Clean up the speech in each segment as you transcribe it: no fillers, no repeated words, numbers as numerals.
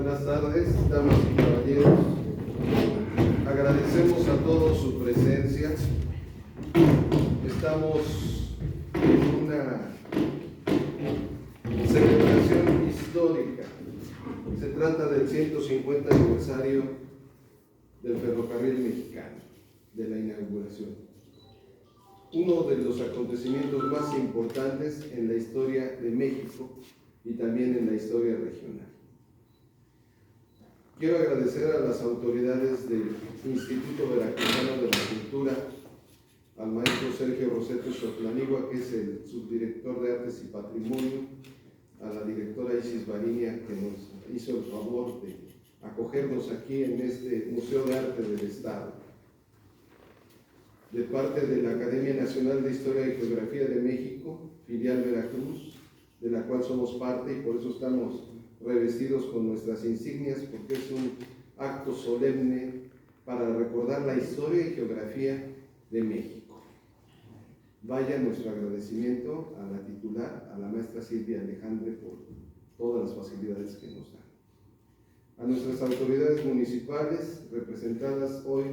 Buenas tardes, damas y caballeros. Agradecemos a todos su presencia. Estamos en una celebración histórica. Se trata del 150 aniversario del ferrocarril mexicano, de la inauguración. Uno de los acontecimientos más importantes en la historia de México y también en la historia regional. Quiero agradecer a las autoridades del Instituto Veracruzano de la Cultura, al maestro Sergio Roseto Xotlanigua, que es el subdirector de Artes y Patrimonio, a la directora Isis Bariña, que nos hizo el favor de acogernos aquí en este Museo de Arte del Estado. De parte de la Academia Nacional de Historia y Geografía de México, filial Veracruz, de la cual somos parte y por eso estamos revestidos con nuestras insignias, porque es un acto solemne para recordar la historia y geografía de México. Vaya nuestro agradecimiento a la titular, a la maestra Silvia Alejandre, por todas las facilidades que nos dan. A nuestras autoridades municipales, representadas hoy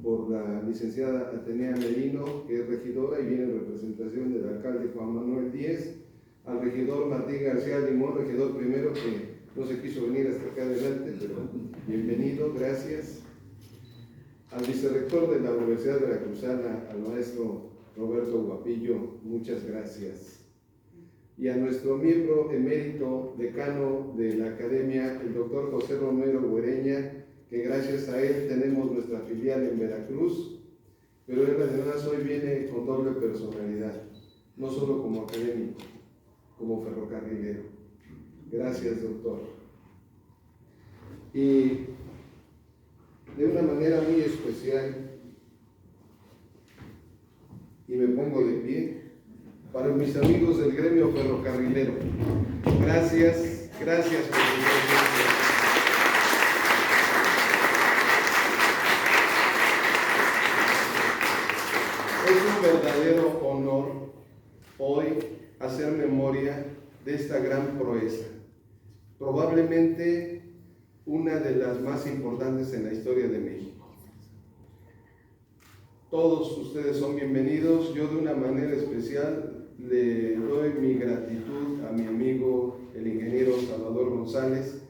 por la licenciada Atenea Merino, que es regidora y viene en representación del alcalde Juan Manuel Díez, al regidor Martín García Limón, regidor primero, que no se quiso venir hasta acá adelante, pero bienvenido, gracias. Al vicerrector de la Universidad Veracruzana, al maestro Roberto Guapillo, muchas gracias. Y a nuestro miembro emérito, decano de la Academia, el doctor José Romero Güereña, que gracias a él tenemos nuestra filial en Veracruz, pero él además hoy viene con doble personalidad, no solo como académico, como ferrocarrilero. Gracias, doctor. Y de una manera muy especial, y me pongo de pie, para mis amigos del gremio ferrocarrilero. Gracias, gracias por su presencia. Es un verdadero honor hoy hacer memoria de esta gran proeza, probablemente una de las más importantes en la historia de México. Todos ustedes son bienvenidos. Yo de una manera especial le doy mi gratitud a mi amigo el ingeniero Salvador González,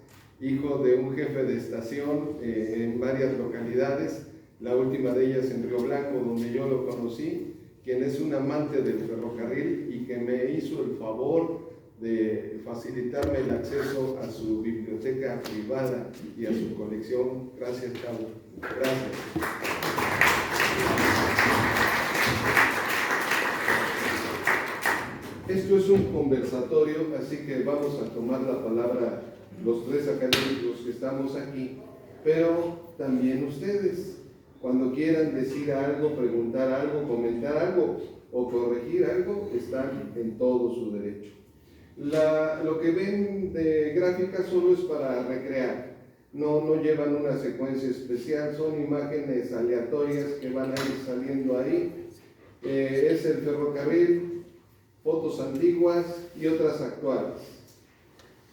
hijo de un jefe de estación en varias localidades, la última de ellas en Río Blanco, donde yo lo conocí, quien es un amante del ferrocarril y que me hizo el favor de facilitarme el acceso a su biblioteca privada y a su colección. Gracias, Cabo. Gracias. Esto es un conversatorio, así que vamos a tomar la palabra los tres académicos que estamos aquí, pero también ustedes. Cuando quieran decir algo, preguntar algo, comentar algo o corregir algo, están en todo su derecho. Lo que ven de gráfica solo es para recrear, no llevan una secuencia especial, son imágenes aleatorias que van a ir saliendo ahí. Es el ferrocarril, fotos antiguas y otras actuales.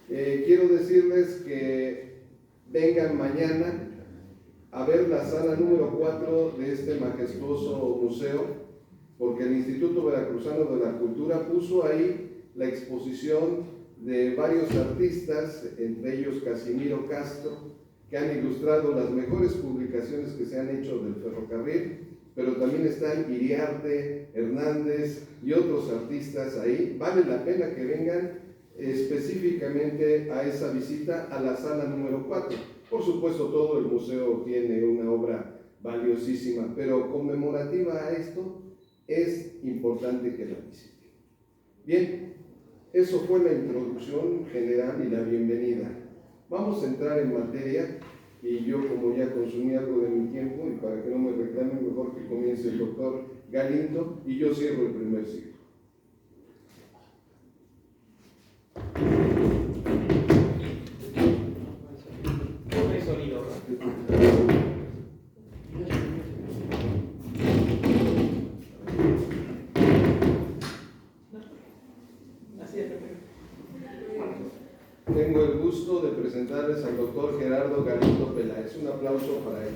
Quiero decirles que vengan mañana a ver la sala número 4 de este majestuoso museo, porque el Instituto Veracruzano de la Cultura puso ahí la exposición de varios artistas, entre ellos Casimiro Castro, que han ilustrado las mejores publicaciones que se han hecho del ferrocarril, pero también están Iriarte, Hernández y otros artistas ahí. Vale la pena que vengan específicamente a esa visita a la sala número 4. Por supuesto, todo el museo tiene una obra valiosísima, pero conmemorativa a esto es importante que la visiten. Bien, eso fue la introducción general y la bienvenida. Vamos a entrar en materia y yo, como ya consumí algo de mi tiempo y para que no me reclamen, mejor que comience el doctor Galindo y yo cierro el primer ciclo. tengo el gusto de presentarles al doctor Gerardo Galindo Peláez. Un aplauso para él.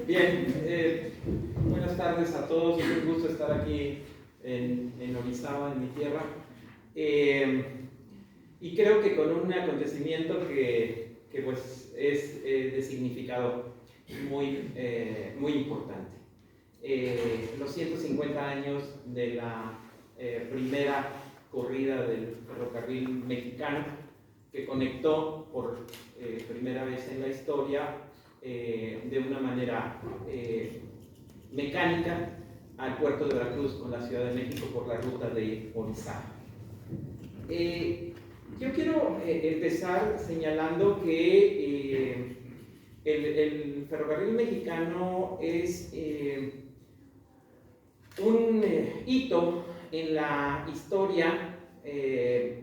Bien, buenas tardes a todos. Es un gusto estar aquí en Orizaba, en mi tierra. Y creo que con un acontecimiento que pues es de significado muy importante. Los 150 años de la primera corrida del ferrocarril mexicano, que conectó por primera vez en la historia de una manera mecánica al puerto de Veracruz con la Ciudad de México por la ruta de Orizaba. Yo quiero empezar señalando que el ferrocarril mexicano es un hito en la historia,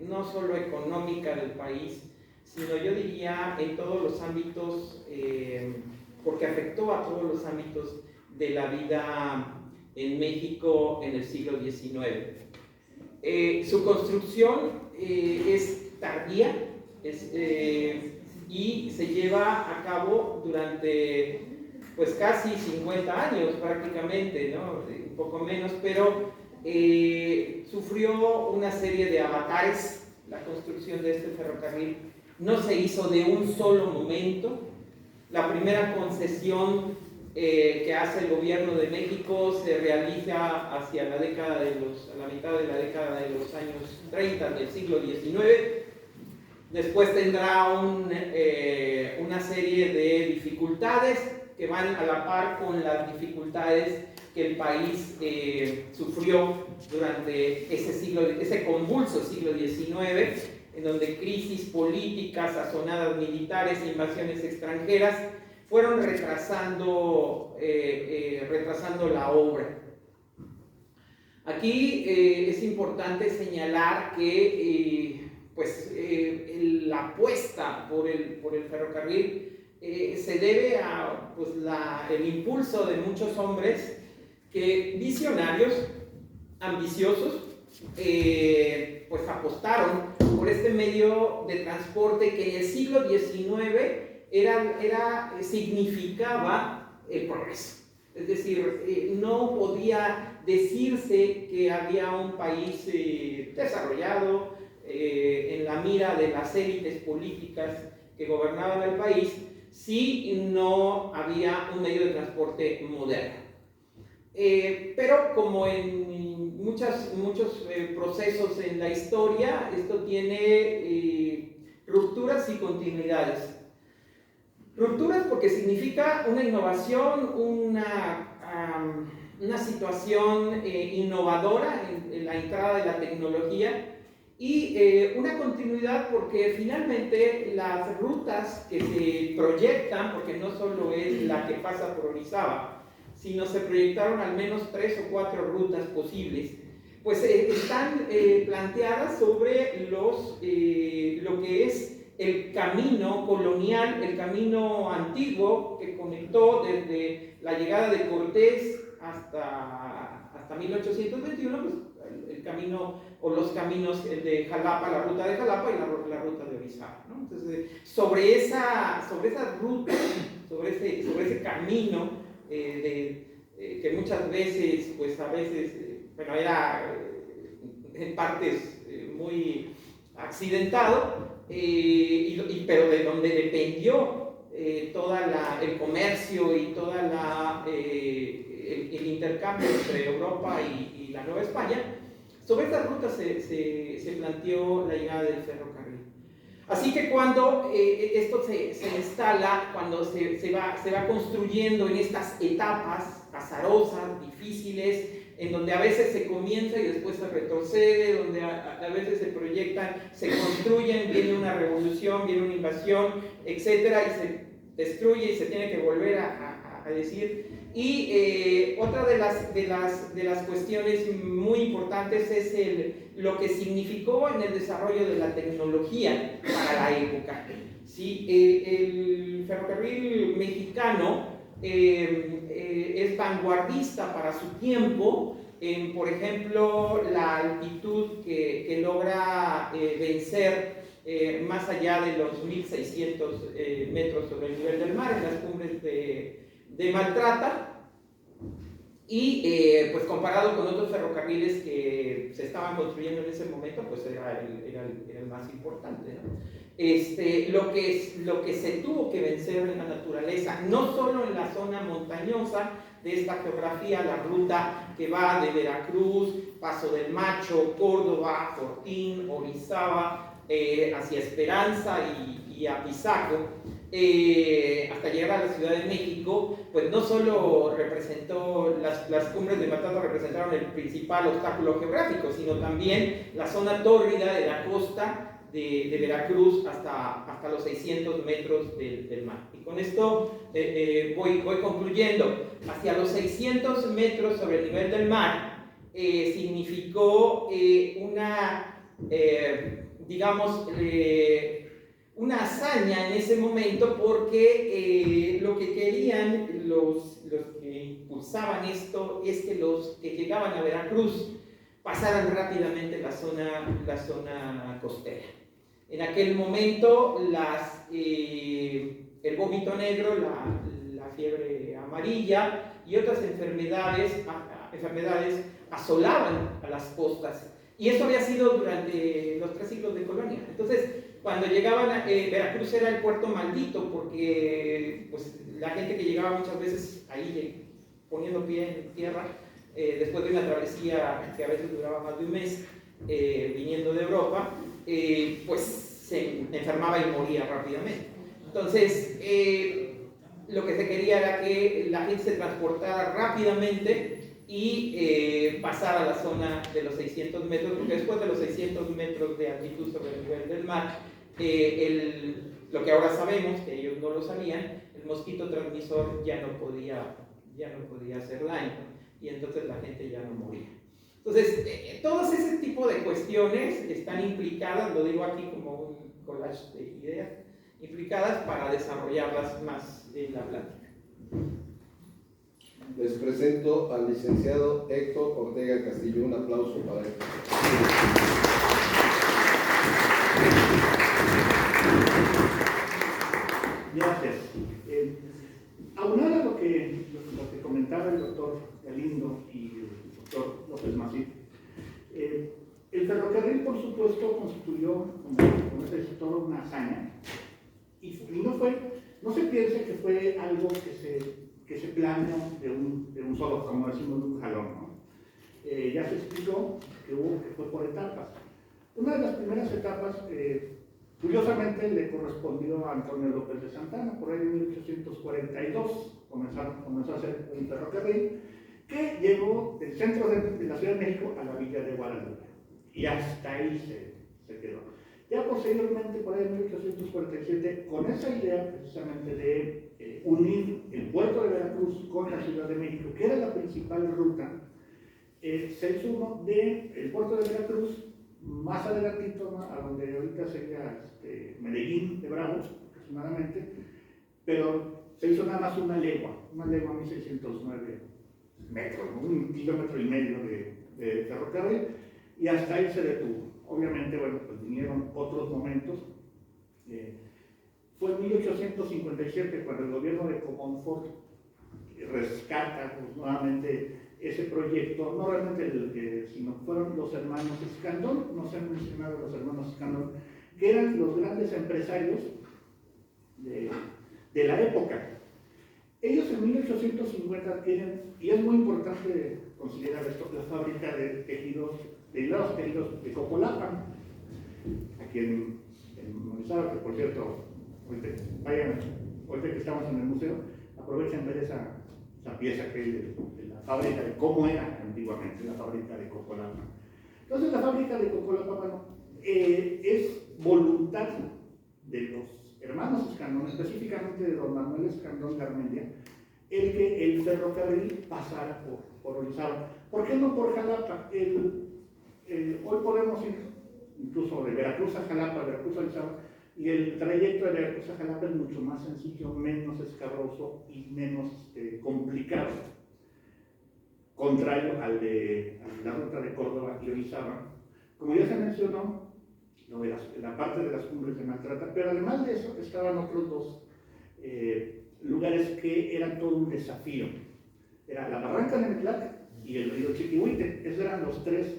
no solo económica del país, sino yo diría en todos los ámbitos, porque afectó a todos los ámbitos de la vida en México en el siglo XIX. Su construcción es tardía y se lleva a cabo durante pues casi 50 años prácticamente, ¿no? Un poco menos, pero sufrió una serie de avatares. La construcción de este ferrocarril no se hizo de un solo momento. La primera concesión que hace el gobierno de México se realiza hacia la década a la mitad de la década de los años 30 del siglo XIX. Después tendrá una serie de dificultades que van a la par con las dificultades que el país sufrió durante ese convulso siglo XIX, en donde crisis políticas, sazonadas militares e invasiones extranjeras fueron retrasando la obra. Aquí es importante señalar que la apuesta por el ferrocarril se debe a pues, el impulso de muchos hombres visionarios, ambiciosos, pues apostaron por este medio de transporte que en el siglo XIX significaba el progreso. Es decir, no podía decirse que había un país desarrollado en la mira de las élites políticas que gobernaban el país si no había un medio de transporte moderno. Pero como en muchos procesos en la historia, esto tiene rupturas y continuidades. Rupturas porque significa una innovación, una situación innovadora en la entrada de la tecnología, y una continuidad porque finalmente las rutas que se proyectan, porque no solo es la que pasa por Orizaba, sino se proyectaron al menos 3 o 4 rutas posibles, pues están planteadas sobre lo que es el camino colonial, el camino antiguo que conectó desde la llegada de Cortés hasta 1821, pues, el camino o los caminos de Jalapa, la ruta de Jalapa y la ruta de Orizaba, ¿no? Entonces, sobre esa ruta, sobre ese camino que muchas veces, pues a veces, era en partes muy accidentado, pero de donde dependió todo el comercio y todo el intercambio entre Europa y la Nueva España. Sobre esta ruta se planteó la llegada del ferrocarril. Así que cuando esto se instala, cuando se va construyendo en estas etapas azarosas, difíciles, en donde a veces se comienza y después se retrocede, donde a veces se proyectan, se construyen, viene una revolución, viene una invasión, etcétera, y se destruye y se tiene que volver a decir. Y otra de las cuestiones muy importantes es lo que significó en el desarrollo de la tecnología para la época. ¿Sí? El ferrocarril mexicano es vanguardista para su tiempo en, por ejemplo, la altitud que logra vencer más allá de los 1600 metros sobre el nivel del mar en las cumbres de Maltrata. Y pues comparado con otros ferrocarriles que se estaban construyendo en ese momento, pues era el más importante, ¿no? Lo que se tuvo que vencer en la naturaleza, no solo en la zona montañosa de esta geografía, la ruta que va de Veracruz, Paso del Macho, Córdoba, Fortín, Orizaba, hacia Esperanza y Apizaco, hasta llegar a la Ciudad de México, pues no solo representó, las cumbres de Maltrata representaron el principal obstáculo geográfico, sino también la zona tórrida de la costa de Veracruz hasta los 600 metros del mar. Y con esto voy concluyendo. Hacia los 600 metros sobre el nivel del mar significó una hazaña en ese momento, porque lo que querían los que impulsaban esto es que los que llegaban a Veracruz pasaran rápidamente la zona costera. En aquel momento el vómito negro, la fiebre amarilla y otras enfermedades asolaban a las costas. Y eso había sido durante los 3 siglos de colonia. Entonces, cuando llegaban a Veracruz era el puerto maldito, porque pues, la gente que llegaba muchas veces ahí poniendo pie en tierra, después de una travesía que a veces duraba más de un mes, viniendo de Europa, pues se enfermaba y moría rápidamente. Entonces, lo que se quería era que la gente se transportara rápidamente y pasar a la zona de los 600 metros, porque después de los 600 metros de altitud sobre el nivel del mar, lo que ahora sabemos, que ellos no lo sabían, el mosquito transmisor ya no podía hacer daño, y entonces la gente ya no moría. Entonces, todos ese tipo de cuestiones están implicadas, lo digo aquí como un collage de ideas, implicadas para desarrollarlas más en la plática. Les presento al licenciado Héctor Ortega Castillo. Un aplauso para él. Gracias. Aunado a lo que comentaba el doctor Galindo y el doctor López Macías, el ferrocarril, por supuesto, constituyó, como ese sector, una hazaña, y no se piense que fue algo que se planeó de un solo, como decimos, de un jalón, ¿no? Ya se explicó que fue por etapas. Una de las primeras etapas, curiosamente, le correspondió a Antonio López de Santana, por ahí en 1842 comenzó a hacer un ferrocarril que llegó del centro de la Ciudad de México a la villa de Guadalupe, y hasta ahí se quedó. Ya posteriormente, por ahí en 1847, con esa idea precisamente de unir el puerto de Veracruz con la Ciudad de México, que era la principal ruta, se hizo uno del puerto de Veracruz, más adelantito, ¿no?, a donde ahorita sería Medellín de Bravo, aproximadamente, pero se hizo nada más una legua 1609 metros, ¿no?, 1,5 kilómetros de ferrocarril, y hasta ahí se detuvo. Obviamente, bueno, pues vinieron otros momentos. Fue en 1857 cuando el gobierno de Comonfort rescata pues, nuevamente ese proyecto, no realmente sino fueron los hermanos Escandón, no se han mencionado los hermanos Escandón, que eran los grandes empresarios de la época. Ellos en 1850 adquieren, y es muy importante considerar esto, la fábrica de hilados tejidos de Cocolapan, aquí en Orizaba, que por cierto, ahorita que estamos en el museo, aprovechen ver esa pieza que hay de la fábrica, de cómo era antiguamente la fábrica de Cocolapan. Entonces la fábrica de Cocolapan es voluntad de los hermanos Escandón, específicamente de don Manuel Escandón Garmendia, el que el ferrocarril pasara por Orizaba. ¿Por qué no por Jalapa? Hoy podemos ir incluso de Veracruz a Jalapa, Veracruz a Orizaba, y el trayecto de Veracruz a Jalapa es mucho más sencillo, menos escabroso y menos complicado. contrario al de la ruta de Córdoba y Orizaba. Como ya se mencionó, la parte de las cumbres de Maltrata, pero además de eso estaban otros dos lugares que eran todo un desafío. Era la Barranca de Metlac y el río Chiquihuite. Esos eran los tres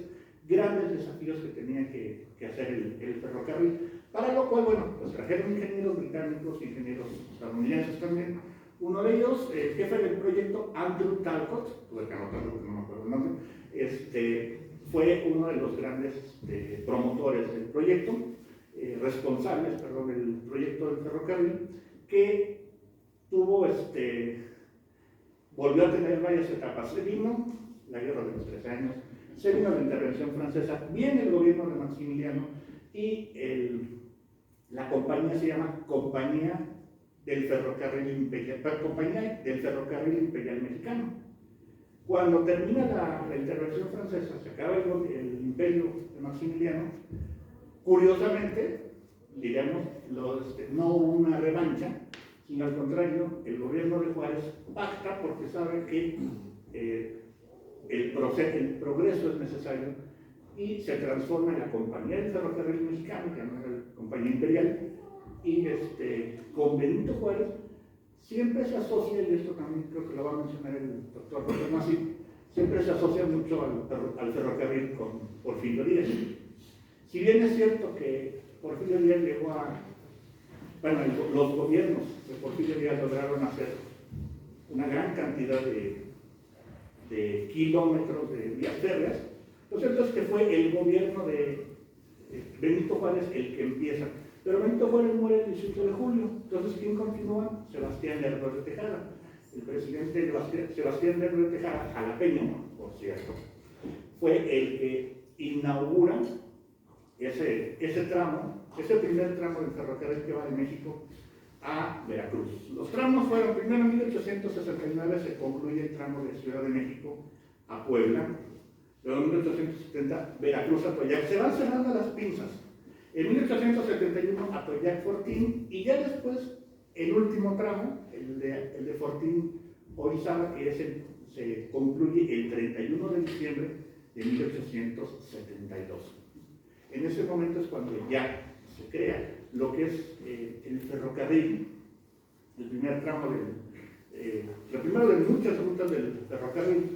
grandes desafíos que tenía que hacer el ferrocarril, para lo cual, bueno, pues trajeron ingenieros británicos, ingenieros estadounidenses también. Uno de ellos, el jefe del proyecto, Andrew Talcott, tuve que anotarlo porque no me acuerdo el nombre, fue uno de los grandes promotores del proyecto, responsables, perdón, del proyecto del ferrocarril, que tuvo, volvió a tener varias etapas. Se vino la Guerra de los 13 Años, se vino la intervención francesa, viene el gobierno de Maximiliano y la compañía se llama Compañía del Ferrocarril Imperial Mexicano. Cuando termina la intervención francesa, se acaba el imperio de Maximiliano, curiosamente, digamos, no hubo una revancha, sino al contrario, el gobierno de Juárez pacta porque sabe que el progreso es necesario y se transforma en la Compañía del Ferrocarril Mexicano, que no era la Compañía Imperial, y con Benito Juárez siempre se asocia, y esto también creo que lo va a mencionar el doctor López Massieu, siempre se asocia mucho al ferrocarril con Porfirio Díaz. Si bien es cierto que Porfirio Díaz llegó los gobiernos de Porfirio Díaz lograron hacer una gran cantidad de kilómetros de vías férreas, lo cierto es que fue el gobierno de Benito Juárez el que empieza. Pero Benito Juárez muere el 18 de julio, entonces ¿quién continúa? Sebastián Lerdo de Tejada. El presidente Sebastián Lerdo de Tejada, jalapeño, por cierto, fue el que inaugura ese tramo, ese primer tramo del ferrocarril que va de México a Veracruz. Los tramos fueron, primero en 1869 se concluye el tramo de Ciudad de México a Puebla, luego en 1870 Veracruz a Toyac. Se van cerrando las pinzas. En 1871 a Toyac Fortín, y ya después el último tramo, el de Fortín Orizaba, que se concluye el 31 de diciembre de 1872. En ese momento es cuando ya se crea lo que es el ferrocarril, el primer tramo, el primero de muchas rutas del ferrocarril.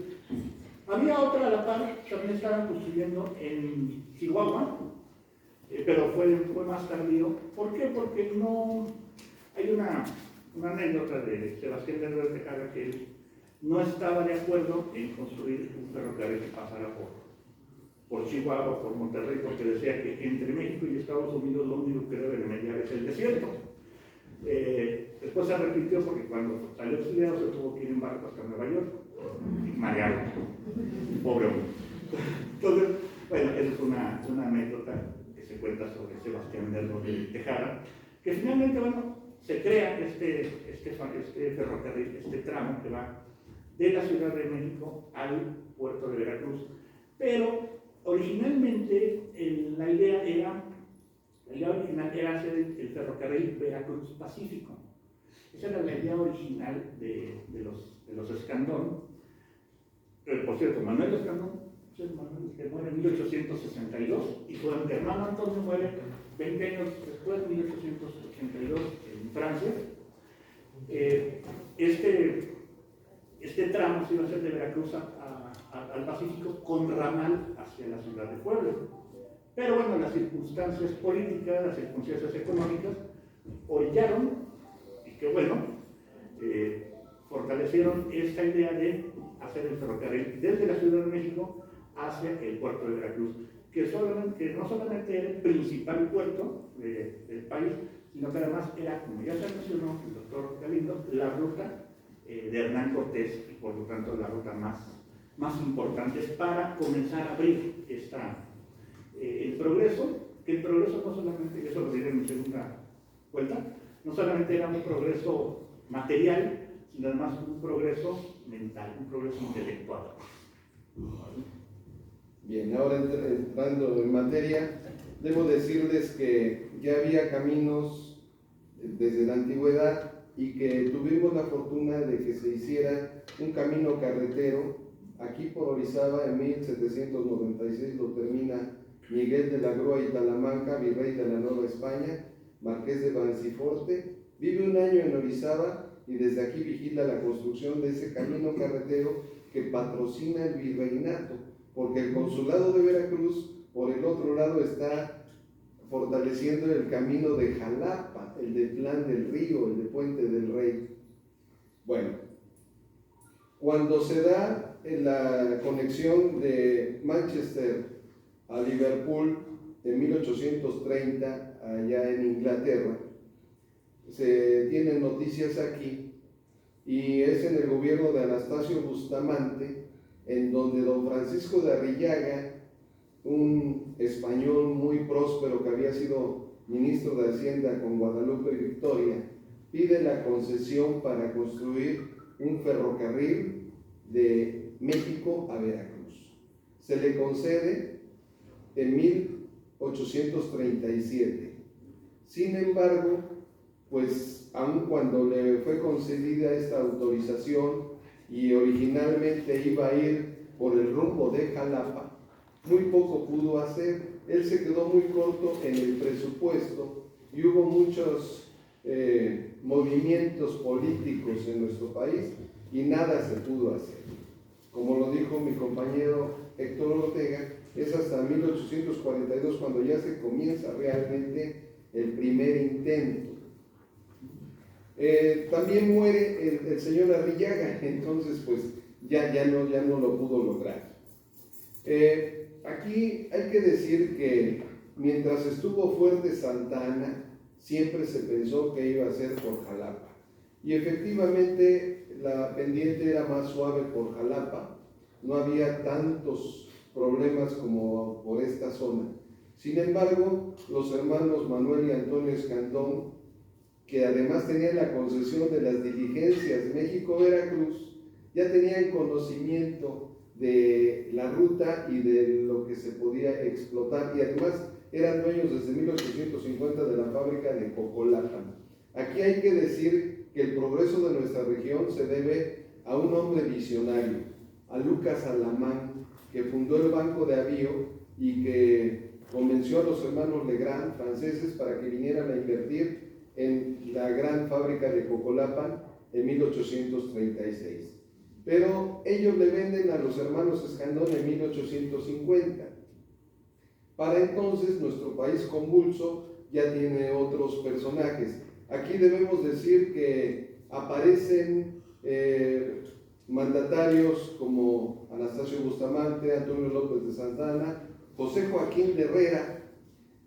Había otra a la par, también estaban construyendo en Chihuahua, pero fue más tardío. ¿Por qué? Porque no hay una anécdota de Sebastián Lerdo de Tejada, que él no estaba de acuerdo en construir un ferrocarril que pasara por Chihuahua o por Monterrey, porque decía que entre México y Estados Unidos lo único que debe de mediar es el desierto. Después se repitió porque cuando salió exiliado se tuvo que ir en barco hasta Nueva York, mareado, pobre hombre. Entonces, bueno, esa es una anécdota que se cuenta sobre Sebastián Lerdo de Tejada, que finalmente, bueno, se crea este ferrocarril, este tramo que va de la Ciudad de México al puerto de Veracruz. Pero originalmente la idea original era hacer el ferrocarril Veracruz-Pacífico. Esa era la idea original de los Escandón. Por cierto, Manuel Escandón que muere en 1862, y su hermano Antonio muere 20 años después, en 1882, en Francia. Este tramo se iba a hacer de Veracruz al Pacífico con ramal hacia la ciudad de Puebla. Pero bueno, las circunstancias políticas, las circunstancias económicas orillaron, y que bueno, fortalecieron esta idea de hacer el ferrocarril desde la Ciudad de México hacia el puerto de Veracruz, que no solamente era el principal puerto del país, sino que además era, como ya se mencionó el doctor Galindo, la ruta de Hernán Cortés, y por lo tanto la ruta más importante para comenzar a abrir el progreso, que el progreso no solamente, y eso lo diré en mi segunda vuelta, no solamente era un progreso material, sino además un progreso mental, un progreso intelectual. Bien, ahora entrando en materia, debo decirles que ya había caminos desde la antigüedad y que tuvimos la fortuna de que se hiciera un camino carretero Aquí por Orizaba en 1796 lo termina Miguel de la Grúa y Talamanca, virrey de la Nueva España, marqués de Branciforte. Vive un año en Orizaba y desde aquí vigila la construcción de ese camino carretero que patrocina el virreinato, porque el consulado de Veracruz por el otro lado está fortaleciendo el camino de Jalapa, el de Plan del Río, el de Puente del Rey. Bueno, cuando se da la conexión de Manchester a Liverpool en 1830, allá en Inglaterra, se tienen noticias aquí, y es en el gobierno de Anastasio Bustamante, en donde don Francisco de Arrillaga, un español muy próspero que había sido ministro de Hacienda con Guadalupe y Victoria, pide la concesión para construir un ferrocarril de México a Veracruz. Se le concede en 1837. Sin embargo, pues aun cuando le fue concedida esta autorización y originalmente iba a ir por el rumbo de Jalapa, muy poco pudo hacer. Él se quedó muy corto en el presupuesto y hubo muchos movimientos políticos en nuestro país y nada se pudo hacer. Como lo dijo mi compañero Héctor Ortega, es hasta 1842 cuando ya se comienza realmente el primer intento. También muere el señor Arrillaga, entonces pues ya no lo pudo lograr. Aquí hay que decir que mientras estuvo fuerte Santa Ana, siempre se pensó que iba a ser por Jalapa. Y efectivamente la pendiente era más suave por Jalapa, no había tantos problemas como por esta zona. Sin embargo, los hermanos Manuel y Antonio Escandón, que además tenían la concesión de las diligencias México-Veracruz, ya tenían conocimiento de la ruta y de lo que se podía explotar, y además eran dueños desde 1850 de la fábrica de Cocolapan. Aquí hay que decir que el progreso de nuestra región se debe a un hombre visionario, a Lucas Alamán, que fundó el Banco de Avío y que convenció a los hermanos Legrand, franceses, para que vinieran a invertir en la gran fábrica de Cocolapan en 1836. Pero ellos le venden a los hermanos Escandón en 1850. Para entonces nuestro país convulso ya tiene otros personajes. Aquí debemos decir que aparecen mandatarios como Anastasio Bustamante, Antonio López de Santana, José Joaquín de Herrera,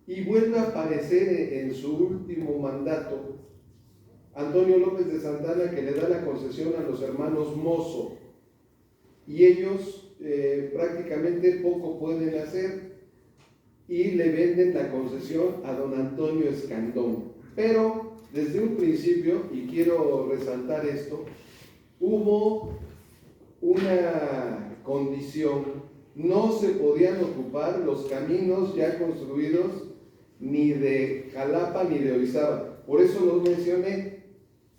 y vuelve a aparecer en su último mandato Antonio López de Santana, que le da la concesión a los hermanos Mozo, y ellos prácticamente poco pueden hacer y le venden la concesión a don Antonio Escandón. Pero desde un principio, y quiero resaltar esto, hubo una condición: no se podían ocupar los caminos ya construidos ni de Jalapa ni de Orizaba. Por eso los mencioné.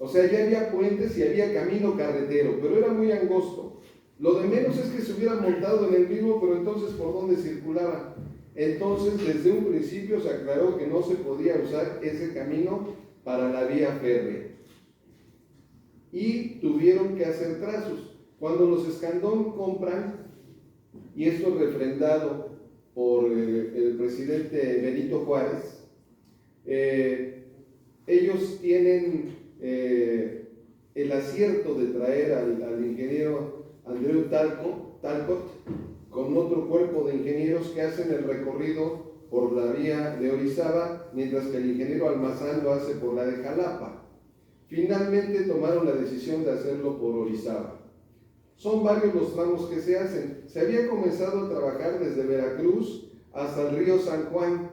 O sea, ya había puentes y había camino carretero, pero era muy angosto. Lo de menos es que se hubieran montado en el mismo, pero entonces ¿por dónde circulaban? Entonces, desde un principio se aclaró que no se podía usar ese camino para la vía férrea. Y tuvieron que hacer trazos. Cuando los Escandón compran, y esto es refrendado por el presidente Benito Juárez, ellos tienen el acierto de traer al ingeniero Andreu Talcott con otro cuerpo de ingenieros que hacen el recorrido por la vía de Orizaba, mientras que el ingeniero Almazán lo hace por la de Jalapa. Finalmente tomaron la decisión de hacerlo por Orizaba. Son varios los tramos que se hacen. Se había comenzado a trabajar desde Veracruz hasta el río San Juan.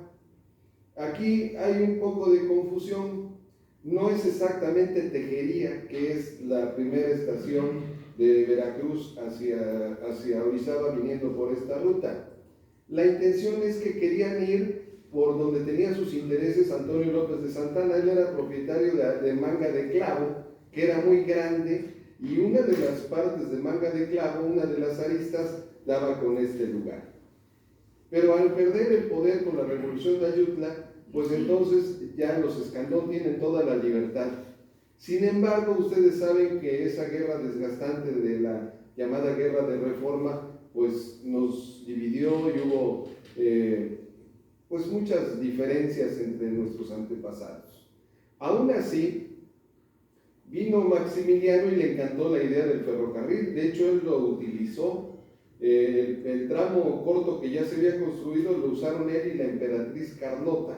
Aquí hay un poco de confusión. No es exactamente Tejería, que es la primera estación de Veracruz hacia Orizaba viniendo por esta ruta. La intención es que querían ir por donde tenía sus intereses Antonio López de Santana. Él era propietario de Manga de Clavo, que era muy grande, y una de las partes de Manga de Clavo, una de las aristas, daba con este lugar. Pero al perder el poder con la revolución de Ayutla, pues entonces ya los Escandón tienen toda la libertad. Sin embargo, ustedes saben que esa guerra desgastante de la llamada Guerra de Reforma, pues nos dividió y hubo pues muchas diferencias entre nuestros antepasados. Aún así, vino Maximiliano y le encantó la idea del ferrocarril. De hecho, él lo utilizó. El tramo corto que ya se había construido lo usaron él y la emperatriz Carlota,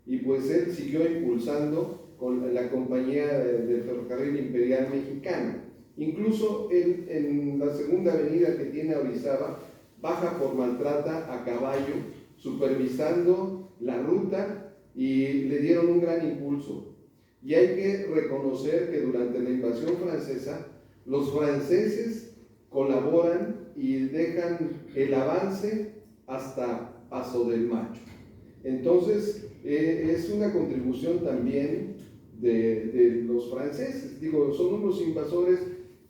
y pues él siguió impulsando con la compañía del ferrocarril imperial mexicano. Incluso él, en la segunda avenida que tiene a Orizaba, baja por Maltrata a caballo, supervisando la ruta, y le dieron un gran impulso. Y hay que reconocer que durante la invasión francesa, los franceses colaboran y dejan el avance hasta Paso del Macho. Entonces, es una contribución también de los franceses. Digo, son unos invasores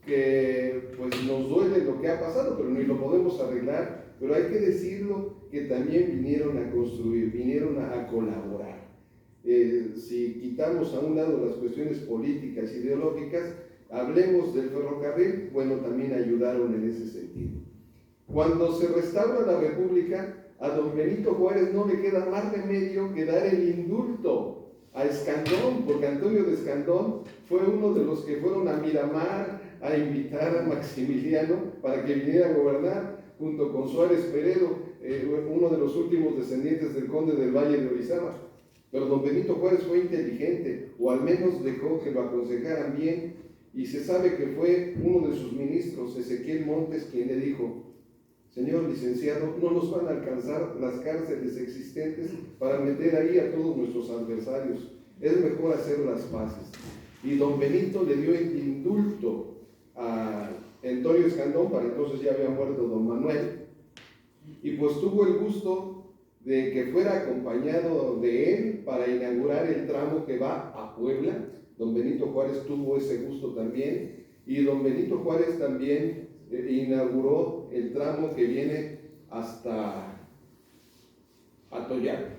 que pues nos duele lo que ha pasado, pero ni lo podemos arreglar, pero hay que decirlo que también vinieron a construir, vinieron a colaborar. Si quitamos a un lado las cuestiones políticas, ideológicas, hablemos del ferrocarril, bueno, también ayudaron en ese sentido. Cuando se restaura la República, a don Benito Juárez no le queda más remedio que dar el indulto a Escandón, porque Antonio de Escandón fue uno de los que fueron a Miramar a invitar a Maximiliano para que viniera a gobernar, junto con Suárez Peredo, uno de los últimos descendientes del conde del Valle de Orizaba. Pero don Benito Juárez fue inteligente, o al menos dejó que lo aconsejaran bien, y se sabe que fue uno de sus ministros, Ezequiel Montes, quien le dijo: señor licenciado, no nos van a alcanzar las cárceles existentes para meter ahí a todos nuestros adversarios, es mejor hacer las paces. Y don Benito le dio el indulto a Antonio Escandón, para entonces ya había muerto don Manuel, y pues tuvo el gusto de que fuera acompañado de él para inaugurar el tramo que va a Puebla. Don Benito Juárez tuvo ese gusto también, y don Benito Juárez también inauguró el tramo que viene hasta Atoyac,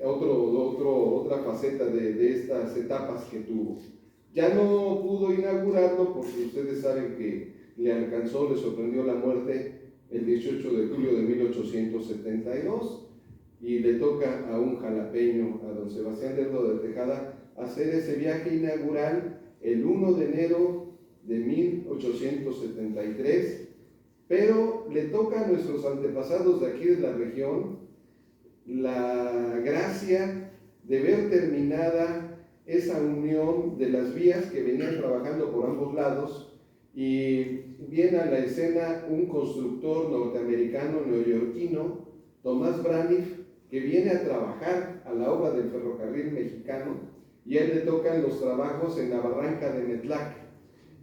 otra faceta de estas etapas que tuvo. Ya no pudo inaugurarlo porque ustedes saben que le alcanzó, le sorprendió la muerte el 18 de julio de 1872, y le toca a un jalapeño, a don Sebastián Lerdo de Tejada, hacer ese viaje inaugural el 1 de enero de 1873, pero le toca a nuestros antepasados de aquí de la región la gracia de ver terminada esa unión de las vías que venían trabajando por ambos lados, y viene a la escena un constructor norteamericano neoyorquino, Tomás Braniff, que viene a trabajar a la obra del ferrocarril mexicano, y a él le tocan los trabajos en la barranca de Metlac.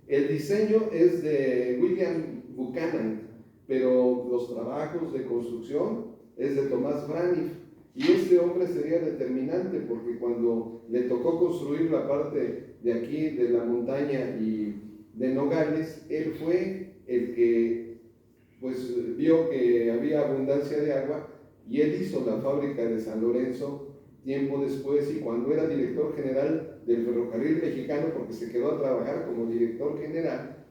El diseño es de William Buchanan, pero los trabajos de construcción es de Tomás Braniff, y este hombre sería determinante porque cuando le tocó construir la parte de aquí de la montaña y de Nogales, él fue el que pues vio que había abundancia de agua, y él hizo la fábrica de San Lorenzo tiempo después, y cuando era director general del ferrocarril mexicano, porque se quedó a trabajar como director general,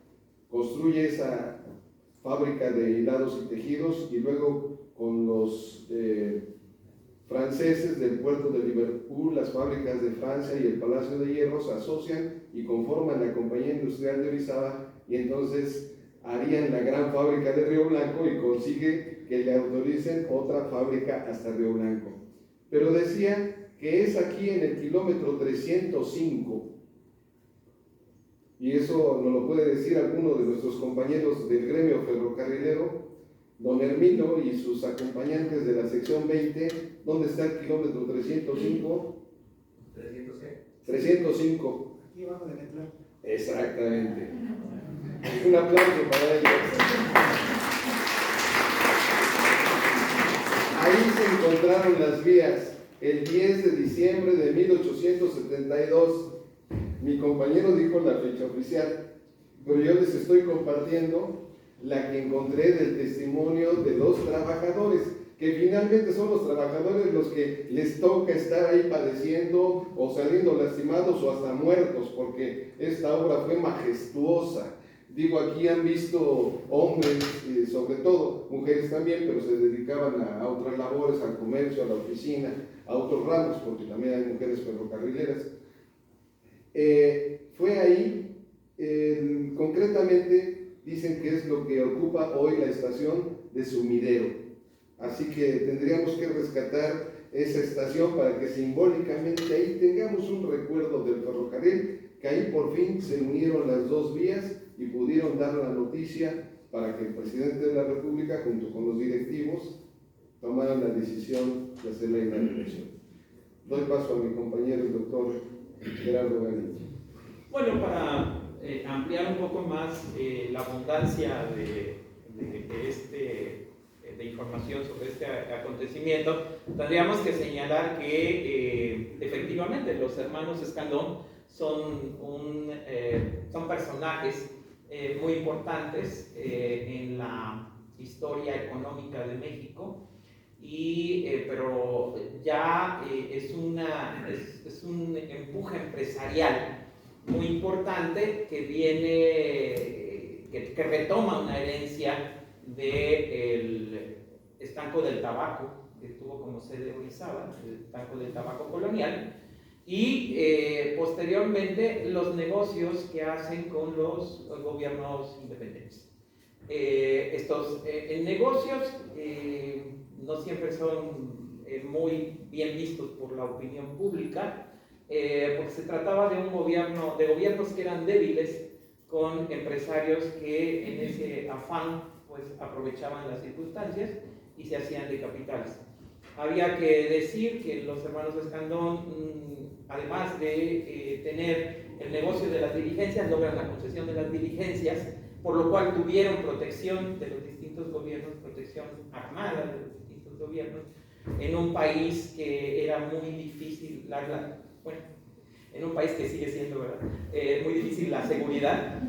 construye esa fábrica de hilados y tejidos, y luego con los franceses del puerto de Liverpool, las fábricas de Francia y el Palacio de Hierro se asocian y conforman la Compañía Industrial de Orizaba, y entonces harían la gran fábrica de Río Blanco, y consigue que le autoricen otra fábrica hasta Río Blanco. Pero decía que es aquí en el kilómetro 305, y eso nos lo puede decir alguno de nuestros compañeros del gremio ferrocarrilero, don Hermino y sus acompañantes de la sección 20, ¿dónde está el kilómetro 305? ¿300 qué? 305. Aquí abajo de Metlac. Exactamente. Un aplauso para ellos. Ahí se encontraron las vías el 10 de diciembre de 1872. Mi compañero dijo la fecha oficial, pero yo les estoy compartiendo la que encontré del testimonio de los trabajadores, que finalmente son los trabajadores los que les toca estar ahí padeciendo o saliendo lastimados o hasta muertos, porque esta obra fue majestuosa. Digo, aquí han visto hombres, sobre todo, mujeres también, pero se dedicaban a otras labores, al comercio, a la oficina, a otros ramos, porque también hay mujeres ferrocarrileras. Fue ahí, concretamente, dicen que es lo que ocupa hoy la estación de Sumidero. Así que tendríamos que rescatar esa estación para que simbólicamente ahí tengamos un recuerdo del ferrocarril, que ahí por fin se unieron las dos vías y pudieron dar la noticia para que el presidente de la República, junto con los directivos, tomaran la decisión de hacer la inauguración. Doy paso a mi compañero, el doctor Gerardo Galicia. Bueno, para ampliar un poco más la abundancia de información sobre este acontecimiento, tendríamos que señalar que efectivamente los hermanos Escandón son personajes muy importantes en la historia económica de México, pero ya es un empuje empresarial muy importante que viene, que retoma una herencia del estanco del tabaco, que tuvo como sede Orizaba, el estanco del tabaco colonial, y posteriormente los negocios que hacen con los gobiernos independientes. Estos negocios no siempre son muy bien vistos por la opinión pública, porque se trataba de gobiernos que eran débiles, con empresarios que en ese afán pues aprovechaban las circunstancias y se hacían de capitales. Había que decir que los hermanos Escandón, además de tener el negocio de las diligencias, logran la concesión de las diligencias, por lo cual tuvieron protección de los distintos gobiernos, protección armada de los distintos gobiernos, en un país que era muy difícil, en un país que sigue siendo, ¿verdad? Muy difícil la seguridad.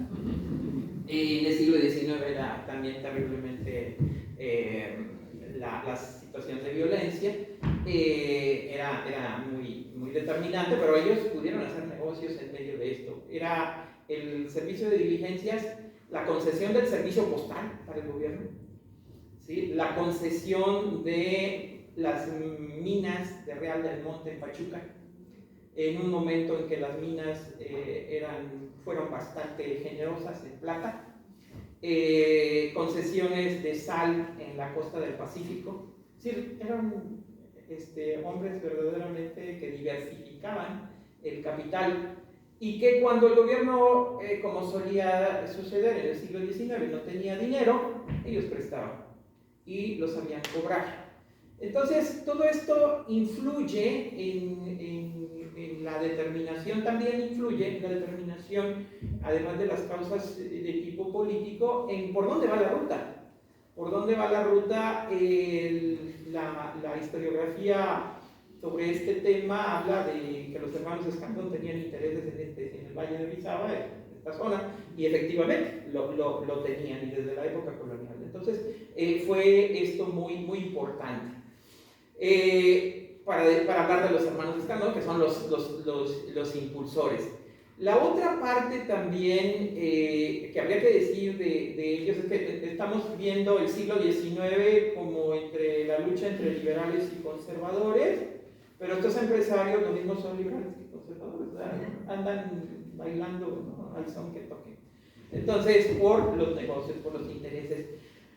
En el siglo XIX era también terriblemente la situación de violencia, era muy determinante, pero ellos pudieron hacer negocios en medio de esto. Era el servicio de diligencias, la concesión del servicio postal para el gobierno, ¿sí? La concesión de las minas de Real del Monte en Pachuca, en un momento en que las minas fueron bastante generosas en plata, concesiones de sal en la costa del Pacífico. Sí, eran hombres verdaderamente que diversificaban el capital y que cuando el gobierno, como solía suceder en el siglo XIX, no tenía dinero, ellos prestaban y lo sabían cobrar. Entonces, todo esto influye en la determinación, también influye en la determinación, además de las causas de tipo político, en por dónde va la ruta. Por dónde va la ruta. La historiografía sobre este tema habla de que los hermanos Escandón tenían intereses en el Valle de Orizaba, en esta zona, y efectivamente lo tenían, y desde la época colonial. Entonces, fue esto muy importante. Para hablar de los hermanos Escandón, que son los impulsores. La otra parte también que habría que decir de ellos es que estamos viendo el siglo XIX como la lucha entre liberales y conservadores, pero estos empresarios lo mismo son liberales que conservadores, ¿verdad? Andan bailando, ¿no?, al son que toquen. Entonces, por los negocios, por los intereses.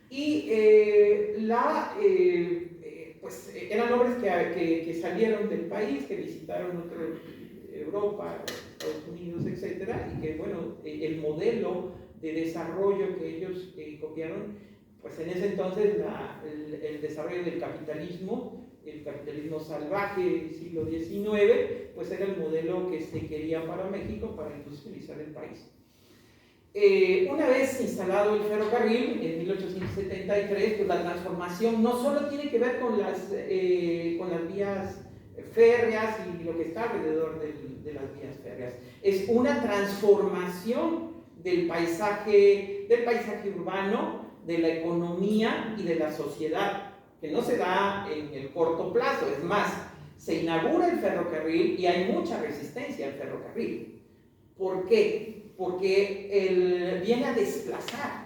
Y pues eran hombres que salieron del país, que visitaron Europa, Estados Unidos, etcétera, y que, bueno, el modelo de desarrollo que ellos copiaron, pues en ese entonces el desarrollo del capitalismo, el capitalismo salvaje del siglo XIX, pues era el modelo que se quería para México para industrializar el país. Una vez instalado el ferrocarril en 1873, pues la transformación no solo tiene que ver con las vías férreas y lo que está alrededor de las vías férreas, es una transformación del paisaje urbano, de la economía y de la sociedad, que no se da en el corto plazo. Es más, se inaugura el ferrocarril y hay mucha resistencia al ferrocarril. ¿Por qué? Porque viene a desplazar.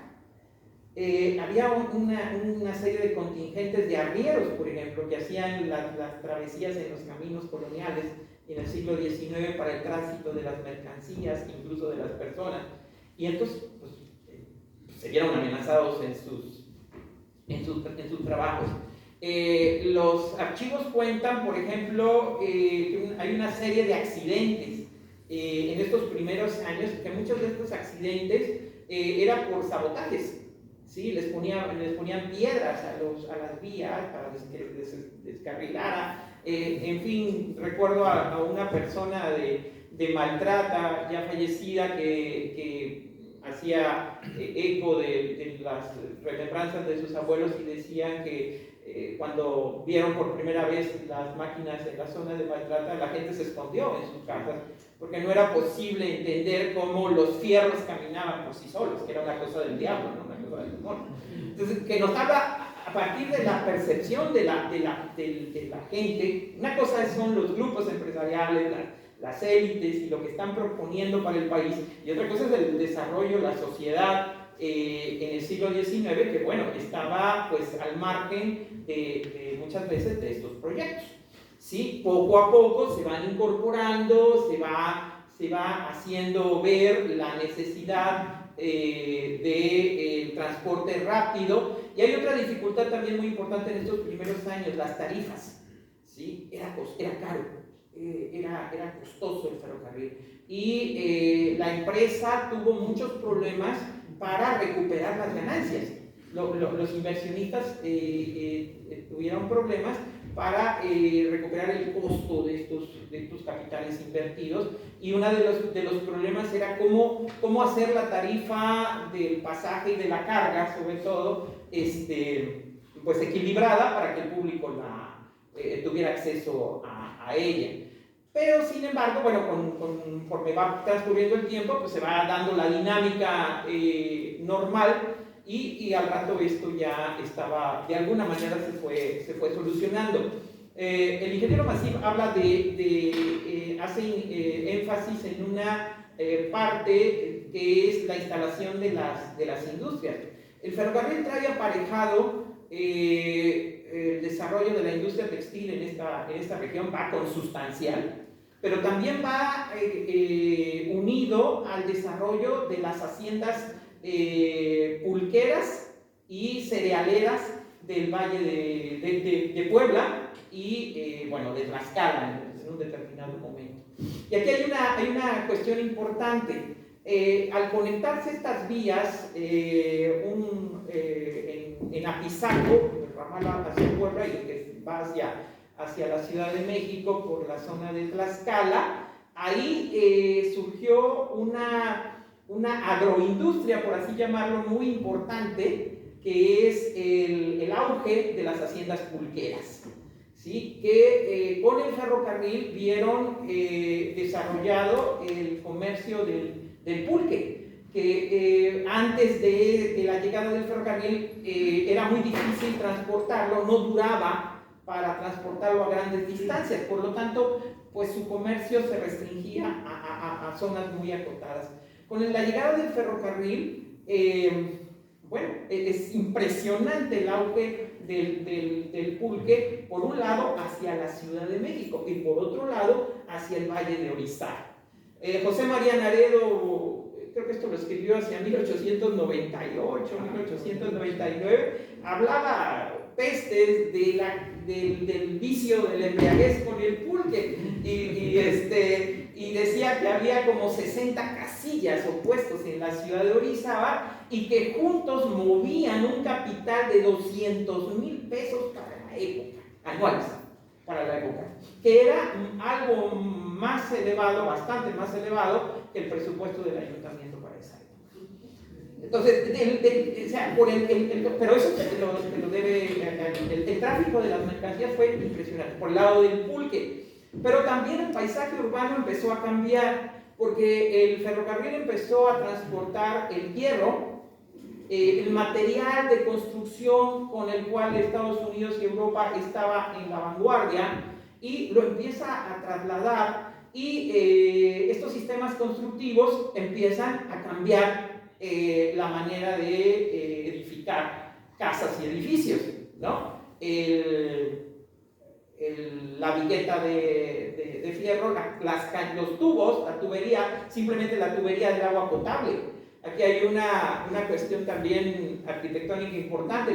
Había una serie de contingentes de arrieros, por ejemplo, que hacían las travesías en los caminos coloniales en el siglo XIX para el tránsito de las mercancías, incluso de las personas. Y entonces pues, se vieron amenazados en sus trabajos. Los archivos cuentan, por ejemplo, que hay una serie de accidentes en estos primeros años, que muchos de estos accidentes eran por sabotajes. ¿Sí? Les ponían piedras a las vías para que descarrilara. En fin, recuerdo a una persona de Maltrata, ya fallecida, que hacía eco de las remembranzas de sus abuelos, y decían que cuando vieron por primera vez las máquinas en la zona de Maltrata, la gente se escondió en sus casas, porque no era posible entender cómo los fierros caminaban por sí solos, que era una cosa del diablo, ¿no? Una cosa del demonio. Entonces, que nos habla a partir de la percepción de la gente. Una cosa son los grupos empresariales, las élites y lo que están proponiendo para el país, y otra cosa es el desarrollo, la sociedad en el siglo XIX, que bueno, estaba pues al margen de muchas veces de estos proyectos. ¿Sí? Poco a poco se van incorporando, se va haciendo ver la necesidad del transporte rápido. Y hay otra dificultad también muy importante en estos primeros años: las tarifas. ¿Sí? Era caro, era costoso el ferrocarril, y la empresa tuvo muchos problemas para recuperar las ganancias. Los inversionistas tuvieron problemas para recuperar el costo de estos capitales invertidos, y uno de los problemas era cómo hacer la tarifa del pasaje y de la carga, sobre todo, pues equilibrada, para que el público tuviera acceso a ella. Pero sin embargo, bueno, conforme va transcurriendo el tiempo, pues se va dando la dinámica normal, y al rato esto ya estaba, de alguna manera se fue solucionando. El ingeniero Masip habla hace énfasis en una parte que es la instalación de las industrias. El ferrocarril trae aparejado el desarrollo de la industria textil en esta región, va consustancial, pero también va unido al desarrollo de las haciendas pulqueras y cerealeras del Valle de Puebla y bueno, de Tlaxcala en un determinado momento. Y aquí hay una cuestión importante. Al conectarse estas vías en Apizaco, el ramal hacia Puebla y el que va hacia la Ciudad de México por la zona de Tlaxcala, ahí surgió una agroindustria, por así llamarlo, muy importante, que es el auge de las haciendas pulqueras, ¿sí? Que con el ferrocarril vieron desarrollado el comercio del pulque, que antes de la llegada del ferrocarril era muy difícil transportarlo, no duraba para transportarlo a grandes distancias, por lo tanto, pues su comercio se restringía a zonas muy acotadas. Con la llegada del ferrocarril, bueno, es impresionante el auge del pulque, por un lado hacia la Ciudad de México y por otro lado hacia el Valle de Orizaba. José María Naredo, creo que esto lo escribió hacia 1898, 1899, hablaba pestes del vicio del embriaguez con el pulque, y decía que había como 60 casillas o puestos en la ciudad de Orizaba y que juntos movían un capital de 200,000 pesos para la época, anuales, para la época, que era algo más elevado, bastante más elevado que el presupuesto del ayuntamiento para esa época. Entonces, o sea, pero eso te lo debe, el tráfico de las mercancías fue impresionante por el lado del pulque. Pero también el paisaje urbano empezó a cambiar, porque el ferrocarril empezó a transportar el hierro, el material de construcción con el cual Estados Unidos y Europa estaba en la vanguardia, y lo empieza a trasladar, y estos sistemas constructivos empiezan a cambiar la manera de edificar casas y edificios, ¿no? La vigueta de fierro, los tubos, la tubería, simplemente la tubería del agua potable. Aquí hay una cuestión también arquitectónica importante.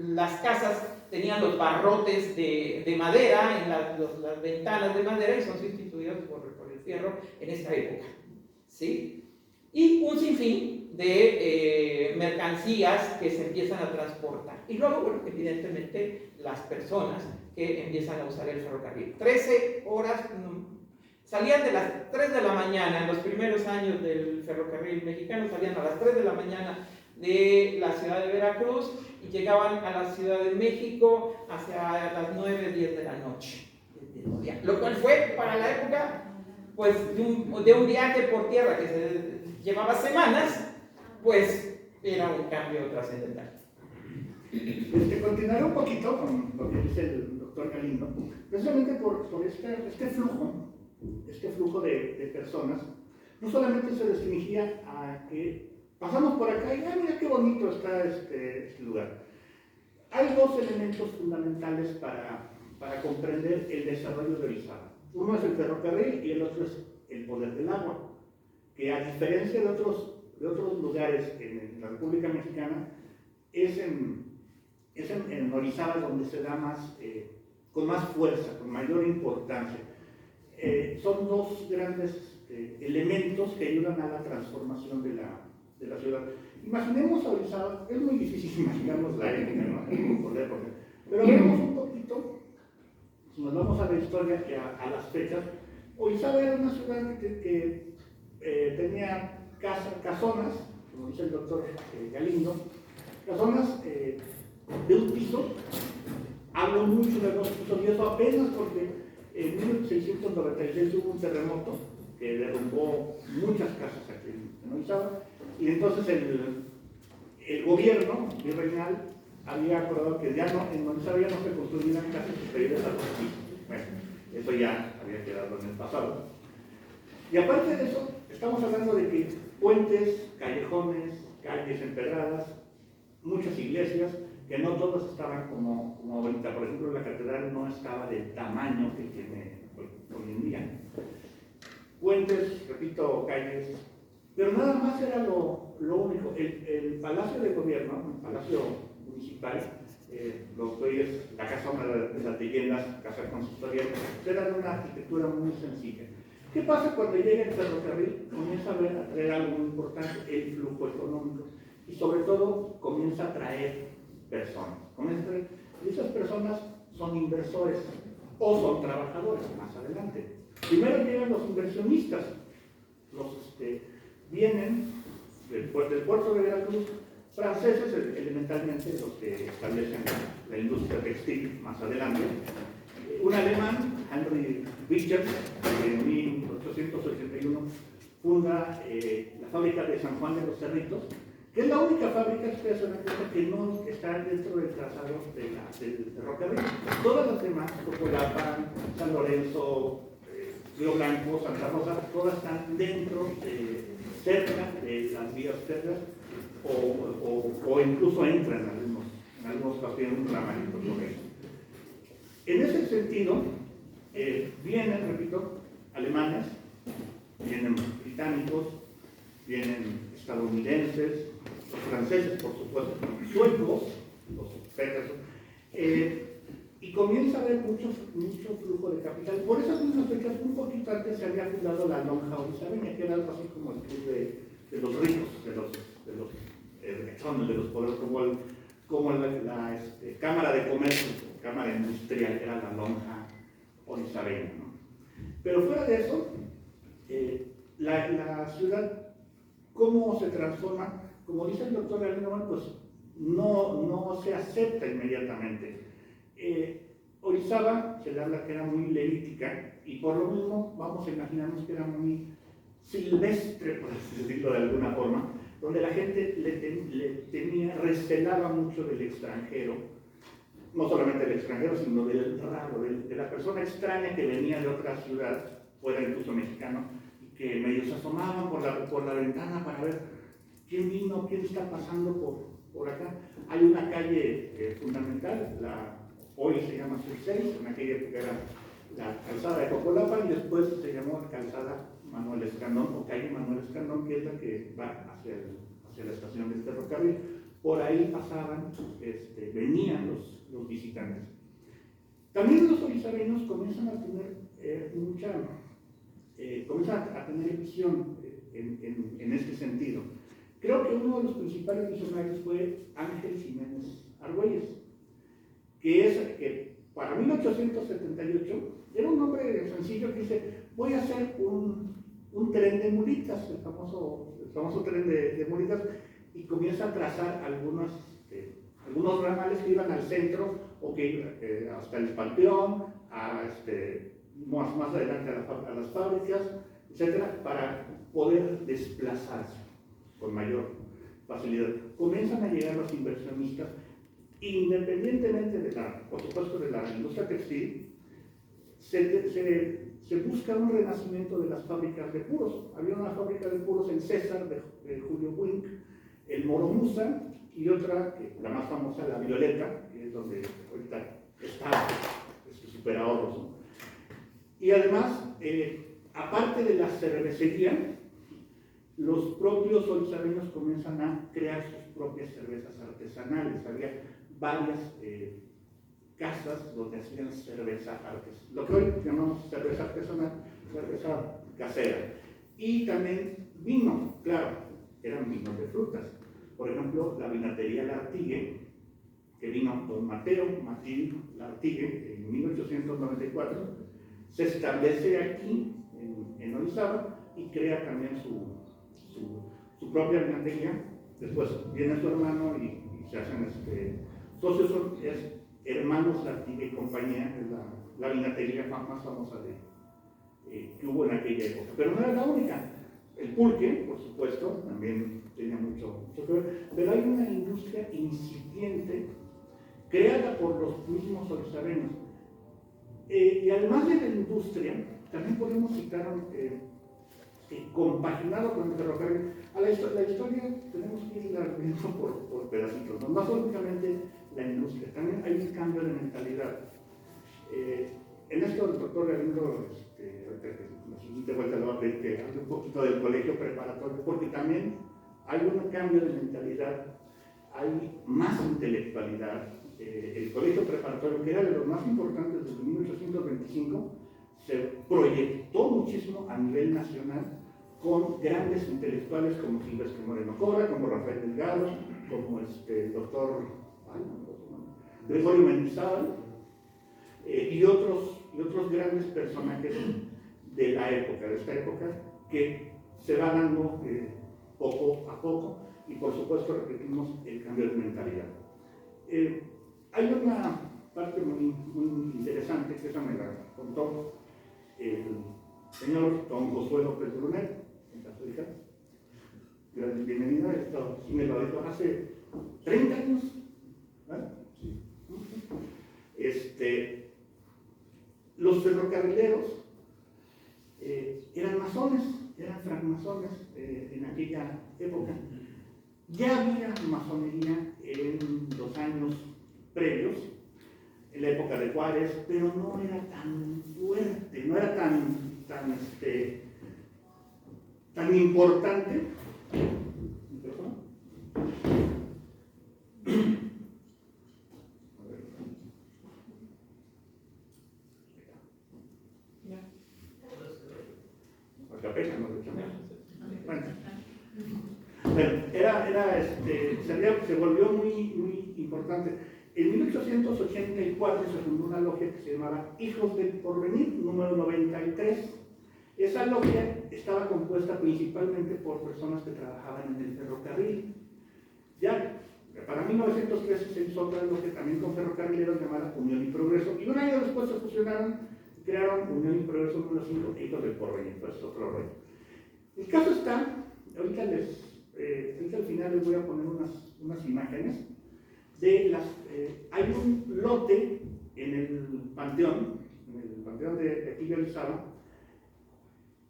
Las casas tenían los barrotes de madera en las ventanas de madera, y son sustituidos por el fierro en esta época, ¿sí? Y un sinfín de mercancías que se empiezan a transportar. Y luego, bueno, evidentemente, las personas que empiezan a usar el ferrocarril. 13 horas, salían de las 3 de la mañana, en los primeros años del ferrocarril mexicano, salían a las 3 de la mañana de la ciudad de Veracruz y llegaban a la Ciudad de México hacia las 9, 10 de la noche. Lo cual fue, para la época, pues de un viaje por tierra que se llevaba semanas, pues era un cambio trascendental. Continuaré un poquito con lo que dice el doctor Galindo, precisamente por este flujo de personas. No solamente se restringía a que pasamos por acá y mira qué bonito está este lugar. Hay dos elementos fundamentales para comprender el desarrollo de Orizaba. Uno es el ferrocarril y el otro es el poder del agua, que a diferencia de otros lugares en la República Mexicana, es en Orizaba donde se da con más fuerza, con mayor importancia. Son dos grandes elementos que ayudan a la transformación de la ciudad. Imaginemos a Orizaba, es muy difícil imaginarnos la época, ¿no? Pero veamos un poquito, si nos vamos a la historia y a las fechas. Orizaba era una ciudad que tenía casonas, como dice el doctor Galindo, casonas de un piso. Hablo mucho de dos pisos, y eso apenas porque en 1696 hubo un terremoto que derrumbó muchas casas aquí en Orizaba, y entonces el gobierno virreinal había acordado que en Orizaba ya no se construirían casas superiores a 2 pisos. Bueno, eso ya había quedado en el pasado. Y aparte de eso, estamos hablando de que puentes, callejones, calles empedradas, muchas iglesias, que no todas estaban como ahorita. Por ejemplo, la catedral no estaba del tamaño que tiene hoy en día. Puentes, repito, calles, pero nada más era lo único. El palacio de gobierno, el palacio municipal, lo que hoy es la casa, una de las leyendas, casa consistorial, era de una arquitectura muy sencilla. ¿Qué pasa cuando llega el ferrocarril? Comienza a traer algo muy importante, el flujo económico, y sobre todo comienza a traer personas. Y esas personas son inversores o son trabajadores más adelante. Primero llegan los inversionistas, vienen del puerto de Veracruz, franceses elementalmente, los que establecen la industria textil más adelante. Un alemán, Henry Wichert, en 1881 funda la fábrica de San Juan de los Cerritos, que es la única fábrica que no está dentro del trazado del ferrocarril. Todas las demás, Cocolapa, San Lorenzo, Río Blanco, Santa Rosa, todas están dentro, cerca de las vías férreas, o incluso entran en algunos casos en un ramalito por eso. En ese sentido, vienen, repito, alemanes, vienen británicos, vienen estadounidenses, los franceses, por supuesto, suecos, los Peterson, y comienza a haber mucho flujo de capital. Por esas mismas fechas, un poquito antes se había fundado la Lonja Orizabeña, que era algo así como el club de los ricos, de los ricachones, de los poderes, como la Cámara de Comercio, Cámara Industrial, era la Lonja Orizabeña, ¿no? Pero fuera de eso, la ciudad, ¿cómo se transforma? Como dice el doctor Galindo, pues no se acepta inmediatamente. Orizaba se le habla que era muy levítica, y por lo mismo vamos a imaginarnos que era muy silvestre, por así decirlo de alguna forma, donde la gente recelaba mucho del extranjero, no solamente del extranjero, sino del raro, de la persona extraña que venía de otra ciudad, fuera incluso mexicano, y que medio se asomaban por la ventana para ver quién vino, quién está pasando por acá. Hay una calle fundamental, hoy se llama Sur 6, en aquella época era la calzada de Cocolapa y después se llamó calzada Manuel Escandón o calle Manuel Escandón, que es la que va hacia la estación del ferrocarril. Por ahí pasaban, venían los visitantes. También los orizabeños comienzan a tener comienzan a tener visión en este sentido. Creo que uno de los principales visionarios fue Ángel Jiménez Argüelles, que para 1878 era un hombre sencillo que dice: voy a hacer un tren de mulitas, el famoso tren de mulitas, y comienza a trazar algunos ramales que iban al centro o que iban hasta el Panteón, más adelante a las fábricas, etcétera, para poder desplazarse con mayor facilidad. Comienzan a llegar los inversionistas, independientemente por supuesto, de la industria textil. Se busca un renacimiento de las fábricas de puros. Había una fábrica de puros en César, de Julio Wink, el Moro Musa, y otra, la más famosa, la Violeta, que es donde ahorita está super ahorros, ¿no? Y además, aparte de la cervecería, los propios orizabeños comienzan a crear sus propias cervezas artesanales. Había varias casas donde hacían cerveza artesanal, lo que hoy llamamos cerveza artesanal, cerveza casera. Y también vino, claro, eran vinos de frutas. Por ejemplo, la vinatería Lartigue, que vino don Mateo Martín Lartigue en 1894, se establece aquí en Orizaba y crea también su propia vinatería. Después viene su hermano y se hacen socios, hermanos Lartigue y compañía, es la vinatería más famosa que hubo en aquella época. Pero no era la única. El pulque, por supuesto, también tenía mucho que ver, pero hay una industria incipiente creada por los mismos orizabeños. Y además de la industria, también podemos citar, compaginado con el ferrocarril, la historia tenemos que ir viendo por pedacitos, no únicamente la industria, también hay un cambio de mentalidad. En esto el doctor Galindo, de vuelta lo voy a pedir que hable un poquito del colegio preparatorio, porque también hay un cambio de mentalidad, hay más intelectualidad. El colegio preparatorio, que era de los más importantes desde 1825, se proyectó muchísimo a nivel nacional con grandes intelectuales como Silvestre Moreno Cora, como Rafael Delgado, como el doctor Gregorio Mendizábal, y otros grandes personajes de esta época, que se va dando poco a poco, y por supuesto repetimos el cambio de mentalidad. Hay una parte muy interesante, que esa me la contó el señor don Josué López Brunel, en Católica. Gracias, bienvenida. Esto sí me lo dijo hace 30 años. ¿Verdad? Sí. Los ferrocarrileros eran masones, eran francmasones en aquella época. Ya había masonería en los años previos, en la época de Juárez, pero no era tan fuerte, no era tan importante. Se volvió muy importante. En 1884 se fundó una logia que se llamaba Hijos del Porvenir, número 93. Esa logia estaba compuesta principalmente por personas que trabajaban en el ferrocarril. Ya para 1913 se hizo otra logia también con ferrocarrileros llamada Unión y Progreso, y un año después se fusionaron y crearon Unión y Progreso número 5, Hijos del Porvenir. Pues otro rollo. El caso está, ahorita al final les voy a poner unas imágenes de las, hay un lote en el panteón de aquí de Orizaba.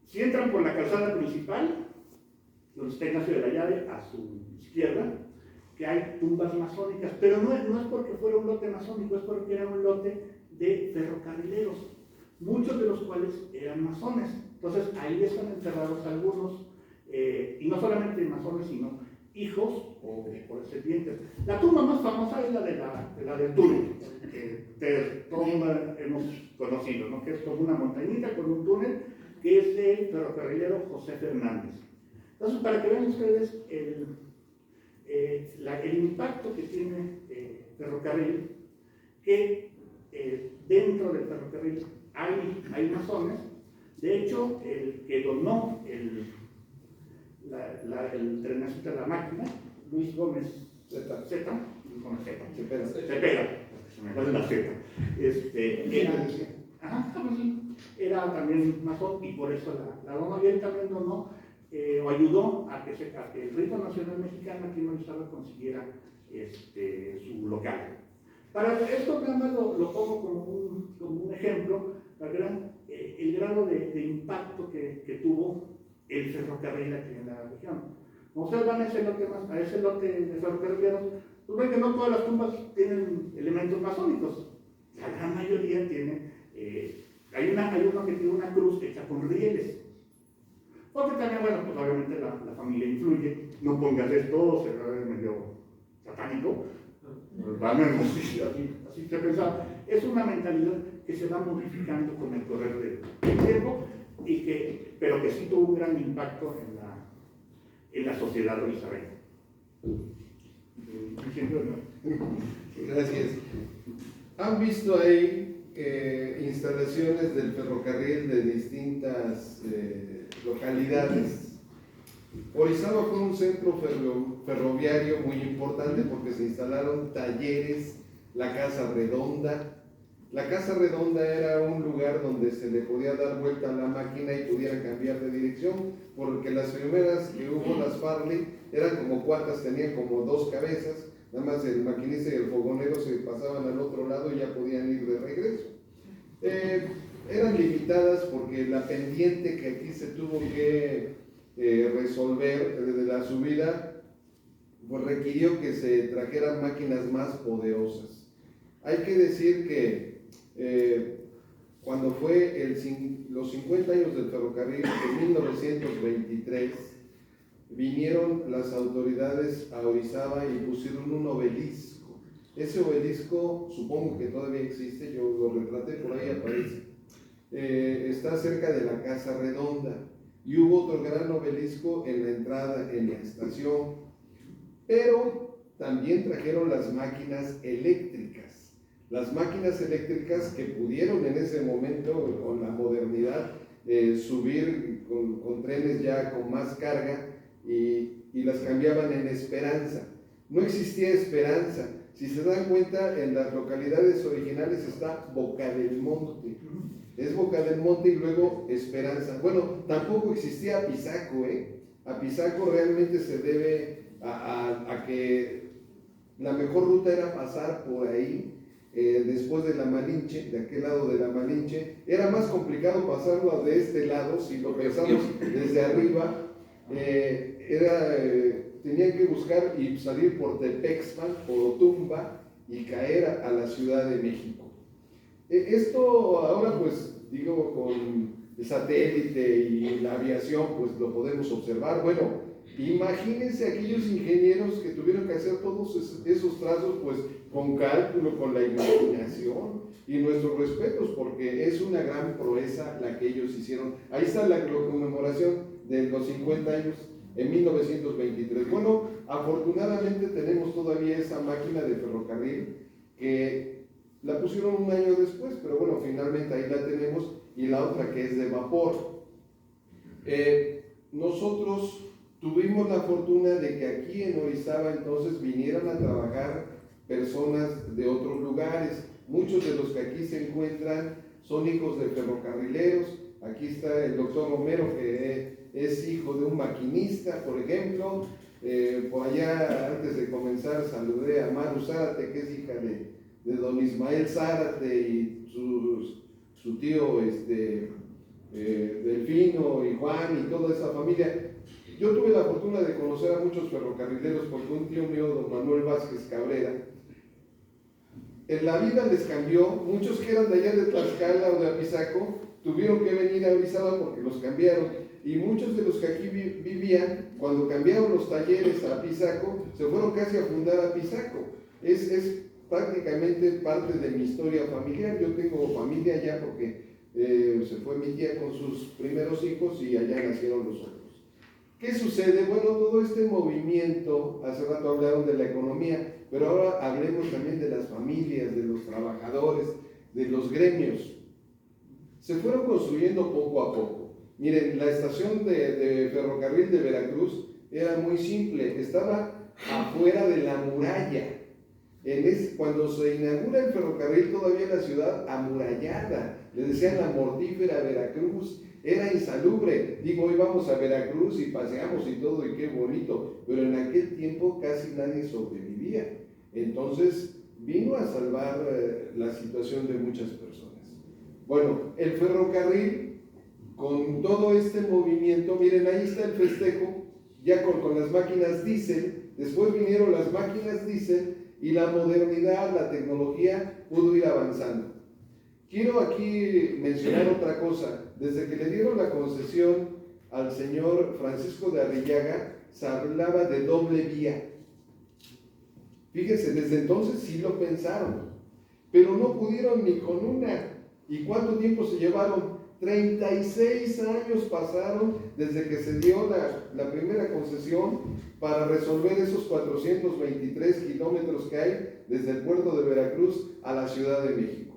Si entran por la calzada principal, donde está Ignacio de la Llave, a su izquierda, que hay tumbas masónicas, pero no es porque fuera un lote masónico, es porque era un lote de ferrocarrileros, muchos de los cuales eran masones. Entonces ahí están enterrados algunos, y no solamente masones, sino hijos o descendientes. La tumba más famosa es la del túnel, que todos hemos conocido, ¿no? Que es como una montañita con un túnel, que es del ferrocarrilero José Fernández. Entonces, para que vean ustedes el impacto que tiene ferrocarril, que dentro del ferrocarril hay masones. De hecho, el que donó el trenecito de la máquina, Luis Gómez Cepeda, se me fue la Z, era también masón, y por eso la donó. Y él también donó o ayudó a que el Rito Nacional Mexicano aquí en Orizaba consiguiera su local. Para esto nada más lo pongo como un ejemplo, para que vean el grado de impacto que tuvo el ferrocarril aquí en la región. Como ustedes van a ese lote de ferrocarrileros, pues ven que no todas las tumbas tienen elementos masónicos. La gran mayoría tiene, hay uno que tiene una cruz hecha con rieles. Porque también, bueno, pues obviamente la familia influye. No pongas esto, se ve medio satánico. Así se pensaba. Es una mentalidad que se va modificando con el correr del tiempo, pero que sí tuvo un gran impacto en la sociedad orizabeña. Gracias. ¿Han visto ahí instalaciones del ferrocarril de distintas localidades? Orizaba fue un centro ferroviario muy importante porque se instalaron talleres, la Casa Redonda. La Casa Redonda era un lugar donde se le podía dar vuelta a la máquina y pudiera cambiar de dirección, porque las primeras que hubo, las Farley, eran como cuartas, tenían como dos cabezas, nada más el maquinista y el fogonero se pasaban al otro lado y ya podían ir de regreso. Eran limitadas porque la pendiente que aquí se tuvo que resolver desde la subida, pues requirió que se trajeran máquinas más poderosas. Hay que decir que cuando fue los 50 años del ferrocarril, en 1923, vinieron las autoridades a Orizaba y pusieron un obelisco. Ese obelisco, supongo que todavía existe, yo lo retraté, por ahí aparece. Está cerca de la Casa Redonda. Y hubo otro gran obelisco en la entrada, en la estación. Pero también trajeron las máquinas eléctricas. Las máquinas eléctricas que pudieron en ese momento, con la modernidad, subir con trenes ya con más carga y las cambiaban en Esperanza. No existía Esperanza. Si se dan cuenta, en las localidades originales está Boca del Monte. Es Boca del Monte y luego Esperanza. Bueno, tampoco existía Apizaco, Apizaco realmente se debe a que la mejor ruta era pasar por ahí, después de la Malinche, de aquel lado de la Malinche. Era más complicado pasarlo de este lado, si lo pensamos desde arriba. Tenían que buscar y salir por Tepexpan, por Otumba y caer a la Ciudad de México. Esto ahora, pues, digo, con el satélite y la aviación, pues lo podemos observar. Bueno, imagínense aquellos ingenieros que tuvieron que hacer todos esos trazos, pues, con cálculo, con la imaginación, y nuestros respetos, porque es una gran proeza la que ellos hicieron. Ahí está la conmemoración de los 50 años en 1923. Bueno, afortunadamente tenemos todavía esa máquina de ferrocarril que la pusieron un año después, pero bueno, finalmente ahí la tenemos, y la otra que es de vapor. Nosotros tuvimos la fortuna de que aquí en Orizaba entonces vinieran a trabajar personas de otros lugares. Muchos de los que aquí se encuentran son hijos de ferrocarrileros. Aquí está el doctor Romero, que es hijo de un maquinista, por ejemplo. Por allá, antes de comenzar, saludé a Maru Zárate, que es hija de don Ismael Zárate y su tío Delfino y Juan y toda esa familia. Yo tuve la fortuna de conocer a muchos ferrocarrileros porque un tío mío, don Manuel Vázquez Cabrera, en la vida les cambió. Muchos que eran de allá de Tlaxcala o de Apizaco tuvieron que venir a Orizaba porque los cambiaron. Y muchos de los que aquí vivían, cuando cambiaron los talleres a Apizaco, se fueron casi a fundar Apizaco. Es prácticamente parte de mi historia familiar. Yo tengo familia allá porque se fue mi tía con sus primeros hijos y allá nacieron los otros. ¿Qué sucede? Bueno, todo este movimiento, hace rato hablaron de la economía, pero ahora hablemos también de las familias, de los trabajadores, de los gremios. Se fueron construyendo poco a poco. Miren, la estación de ferrocarril de Veracruz era muy simple, estaba afuera de la muralla. Cuando se inaugura el ferrocarril, todavía la ciudad amurallada, le decían la mortífera Veracruz, era insalubre. Digo, hoy vamos a Veracruz y paseamos y todo, y qué bonito, pero en aquel tiempo casi nadie sobrevivía. Entonces vino a salvar la situación de muchas personas. Bueno, el ferrocarril, con todo este movimiento, miren, ahí está el festejo, ya con las máquinas diésel. Después vinieron las máquinas diésel y la modernidad, la tecnología pudo ir avanzando. Quiero aquí mencionar otra cosa. Desde que le dieron la concesión al señor Francisco de Arrillaga, se hablaba de doble vía. Fíjense, desde entonces sí lo pensaron, pero no pudieron ni con una. ¿Y cuánto tiempo se llevaron? 36 años pasaron desde que se dio la primera concesión para resolver esos 423 kilómetros que hay desde el puerto de Veracruz a la Ciudad de México.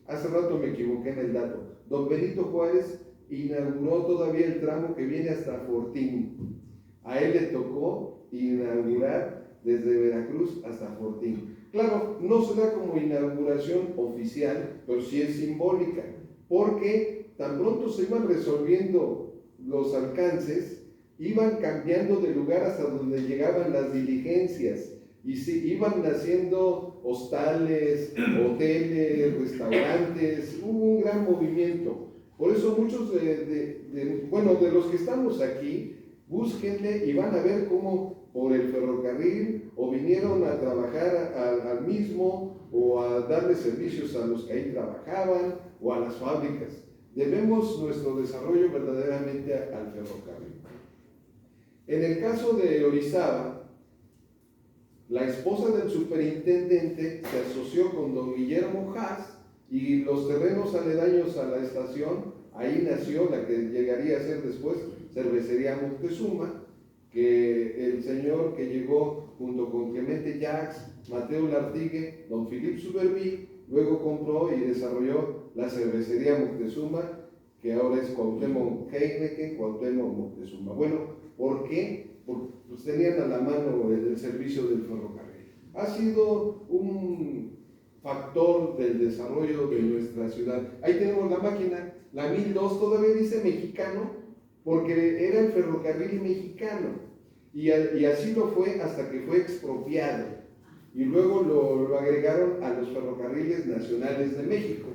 Hace rato me equivoqué en el dato. Don Benito Juárez inauguró todavía el tramo que viene hasta Fortín. A él le tocó inaugurar desde Veracruz hasta Fortín. Claro, no se da como inauguración oficial, pero sí es simbólica, porque tan pronto se iban resolviendo los alcances, iban cambiando de lugar hasta donde llegaban las diligencias, y se iban haciendo hostales, hoteles, restaurantes. Hubo un gran movimiento. Por eso muchos de los que estamos aquí, búsquenle y van a ver cómo por el ferrocarril o vinieron a trabajar al mismo, o a darle servicios a los que ahí trabajaban, o a las fábricas. Debemos nuestro desarrollo verdaderamente al ferrocarril. En el caso de Orizaba, la esposa del superintendente se asoció con don Guillermo Haas, y los terrenos aledaños a la estación, ahí nació la que llegaría a ser después Cervecería Moctezuma, que el señor que llegó junto con Clemente Jacques, Mateo Lartigue, don Philippe Suberví, luego compró y desarrolló la Cervecería Moctezuma, que ahora es Cuauhtémoc Heineken, Cuauhtémoc Moctezuma. Bueno, ¿por qué? Porque pues tenían a la mano el servicio del ferrocarril. Ha sido un factor del desarrollo de nuestra ciudad. Ahí tenemos la máquina, la 1002, todavía dice mexicano, porque era el ferrocarril mexicano, y así lo fue hasta que fue expropiado, y luego lo agregaron a los ferrocarriles nacionales de México,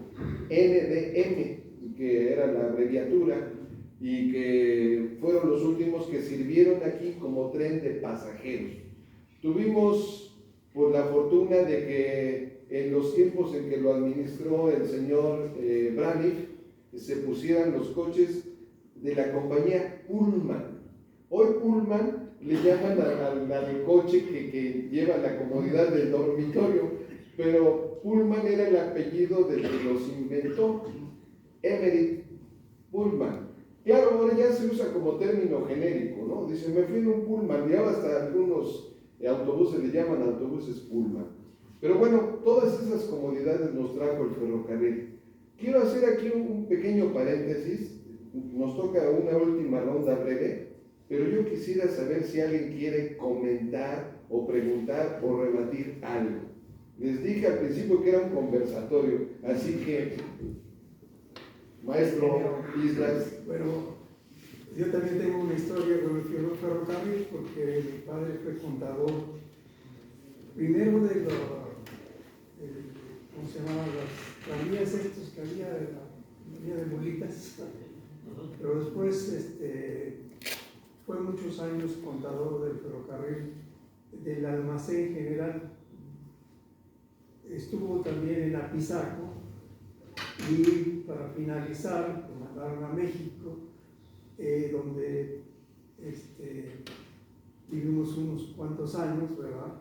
NDM, que era la abreviatura, y que fueron los últimos que sirvieron aquí como tren de pasajeros. Tuvimos por la fortuna de que en los tiempos en que lo administró el señor Braniff, se pusieran los coches de la compañía Pullman. Hoy Pullman le llaman al coche que lleva la comodidad del dormitorio, pero Pullman era el apellido del que los inventó, Emmerich Pullman. Claro, ahora ya se usa como término genérico, ¿no? Dice, me fui en un Pullman, y ahora hasta algunos autobuses le llaman autobuses Pullman. Pero bueno, todas esas comodidades nos trajo el ferrocarril. Quiero hacer aquí un pequeño paréntesis. Nos toca una última ronda breve, pero yo quisiera saber si alguien quiere comentar o preguntar o rebatir algo. Les dije al principio que era un conversatorio, así que, maestro Islas. Bueno, Yo también tengo una historia con el ferrocarril porque mi padre fue contador, primero de los, ¿cómo se llamaban? Las tranvías estos que había, de la vía de mulitas, pero después fue muchos años contador del ferrocarril, del almacén general. Estuvo también en Apizaco y para finalizar lo mandaron a México, donde vivimos unos cuantos años, ¿verdad?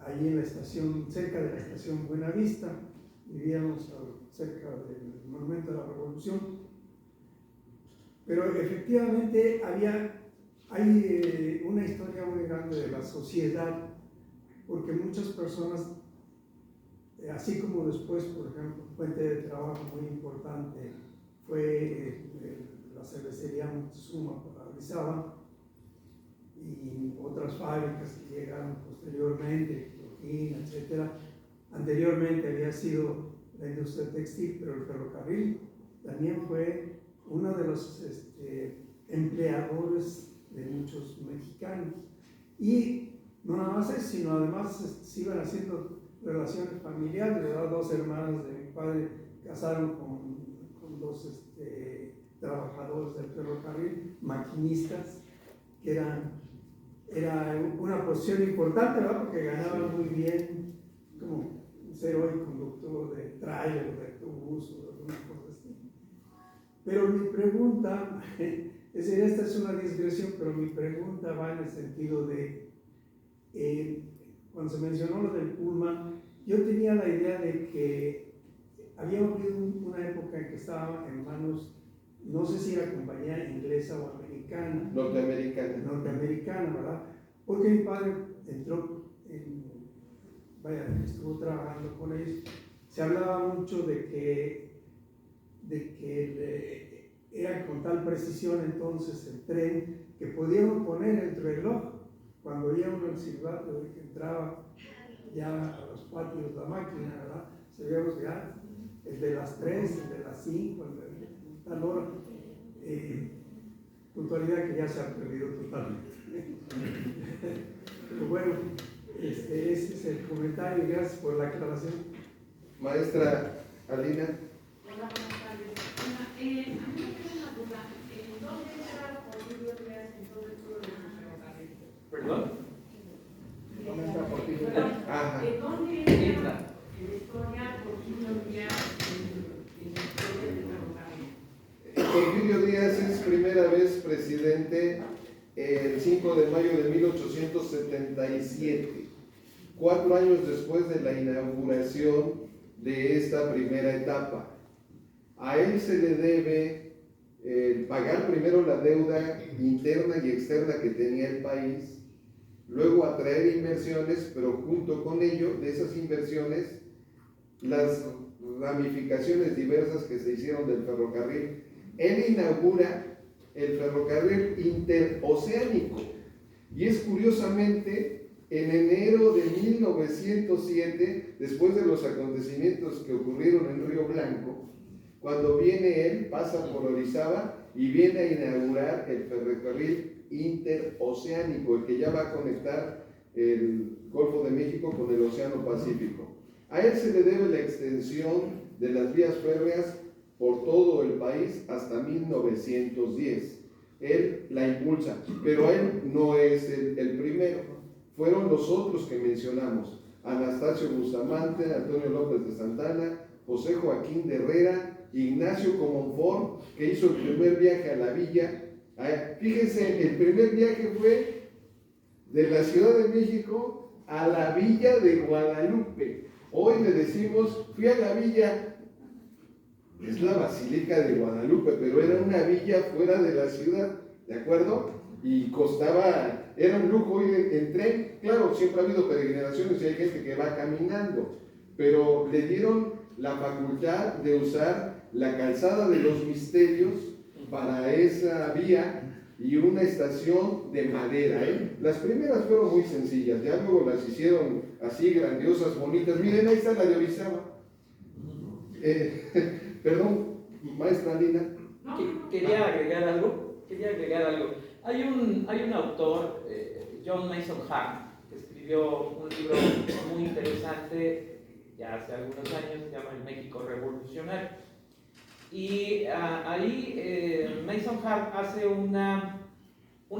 Allí en la estación, cerca de la estación Buenavista, vivíamos cerca del Monumento de la Revolución, pero efectivamente hay una historia muy grande de la sociedad, porque muchas personas, así como después, por ejemplo, fuente de trabajo muy importante fue la cervecería Moctezuma para Orizaba y otras fábricas que llegaron posteriormente, Coquín, etc. Anteriormente había sido la industria textil, pero el ferrocarril también fue uno de los empleadores de muchos mexicanos. Y no nada más eso, sino además se iban haciendo relaciones familiares, ¿verdad? Dos hermanas de mi padre casaron con dos trabajadores del ferrocarril, maquinistas, que era una posición importante, ¿verdad? Porque ganaban muy bien, como ser hoy conductor de tráiler, de autobús o alguna cosa así. Pero mi pregunta, es decir, esta es una digresión, pero mi pregunta va en el sentido de, cuando se mencionó lo del Pullman, yo tenía la idea de que había habido una época en que estaba en manos, no sé si era compañía inglesa o americana. Norteamericana, ¿verdad? Porque mi padre entró estuvo trabajando con ellos. Se hablaba mucho de que era con tal precisión entonces el tren que podían poner el reloj cuando oía uno el silbato de que entraba ya a los patios la máquina, ¿verdad? Sabíamos ya el de las 3, el de las 5, el de tal hora. Puntualidad que ya se ha perdido totalmente. Pero bueno, ese es el comentario. Gracias por la aclaración. Maestra Alina. Hola, buenas tardes. A mí me queda una duda. ¿Dónde está Porfirio Díaz en todo el sur de ferrocarril? ¿Perdón? ¿Dónde está Porfirio? Ajá. ¿Dónde entra en la historia Porfirio Díaz en la historia del ferrocarril? Porfirio Díaz es primera vez presidente el 5 de mayo de 1877, 4 años después de la inauguración de esta primera etapa. A él se le debe pagar primero la deuda interna y externa que tenía el país, luego atraer inversiones, pero junto con ello, de esas inversiones, las ramificaciones diversas que se hicieron del ferrocarril. Él inaugura el ferrocarril interoceánico y es curiosamente en enero de 1907, después de los acontecimientos que ocurrieron en Río Blanco, cuando viene él, pasa por Orizaba y viene a inaugurar el ferrocarril interoceánico, el que ya va a conectar el Golfo de México con el Océano Pacífico. A él se le debe la extensión de las vías férreas por todo el país hasta 1910. Él la impulsa, pero él no es el primero. Fueron los otros que mencionamos: Anastasio Bustamante, Antonio López de Santana, José Joaquín de Herrera, Ignacio Comonfort, que hizo el primer viaje a la villa. Fíjense, el primer viaje fue de la Ciudad de México a la villa de Guadalupe. Hoy le decimos, fui a la villa. Es la Basílica de Guadalupe, pero era una villa fuera de la ciudad, ¿de acuerdo? Y costaba, era un lujo ir en tren. Claro, siempre ha habido peregrinaciones y hay gente que va caminando, pero le dieron la facultad de usar la calzada de los Misterios para esa vía y una estación de madera, ¿eh? Las primeras fueron muy sencillas, ya luego las hicieron así grandiosas, bonitas. Miren, ahí está la de Orizaba. Perdón, maestra Lina. Quería agregar algo. Hay un autor, John Mason Hart, que escribió un libro muy interesante ya hace algunos años, se llama El México Revolucionario. Y ahí Mason Hart hace un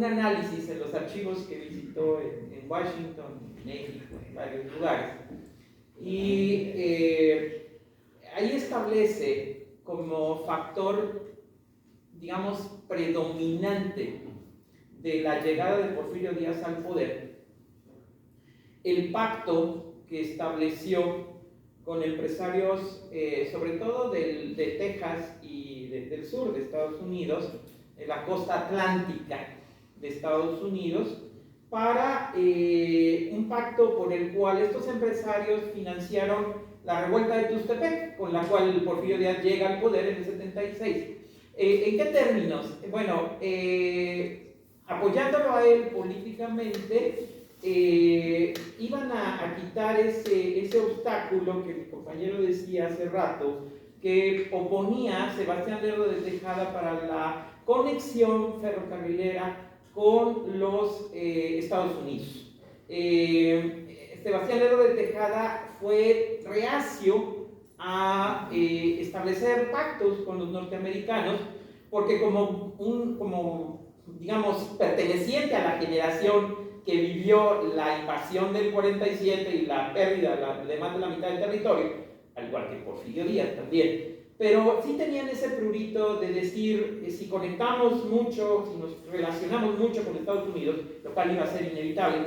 análisis en los archivos que visitó en Washington, en México, en varios lugares. Y ahí establece como factor, digamos, predominante de la llegada de Porfirio Díaz al poder el pacto que estableció con empresarios, sobre todo de Texas y del sur de Estados Unidos, de la costa atlántica de Estados Unidos, para un pacto por el cual estos empresarios financiaron la revuelta de Tuxtepec, con la cual Porfirio Díaz llega al poder en el 76. ¿En qué términos? Bueno, apoyándolo a él políticamente, iban a quitar ese obstáculo que mi compañero decía hace rato, que oponía a Sebastián Lerdo de Tejada para la conexión ferrocarrilera con los Estados Unidos. Sebastián Lerdo de Tejada fue reacio a establecer pactos con los norteamericanos, porque como digamos, perteneciente a la generación que vivió la invasión del 47 y la pérdida de más de la mitad del territorio, al igual que Porfirio Díaz también, pero sí tenían ese prurito de decir, si conectamos mucho, si nos relacionamos mucho con Estados Unidos, lo cual iba a ser inevitable,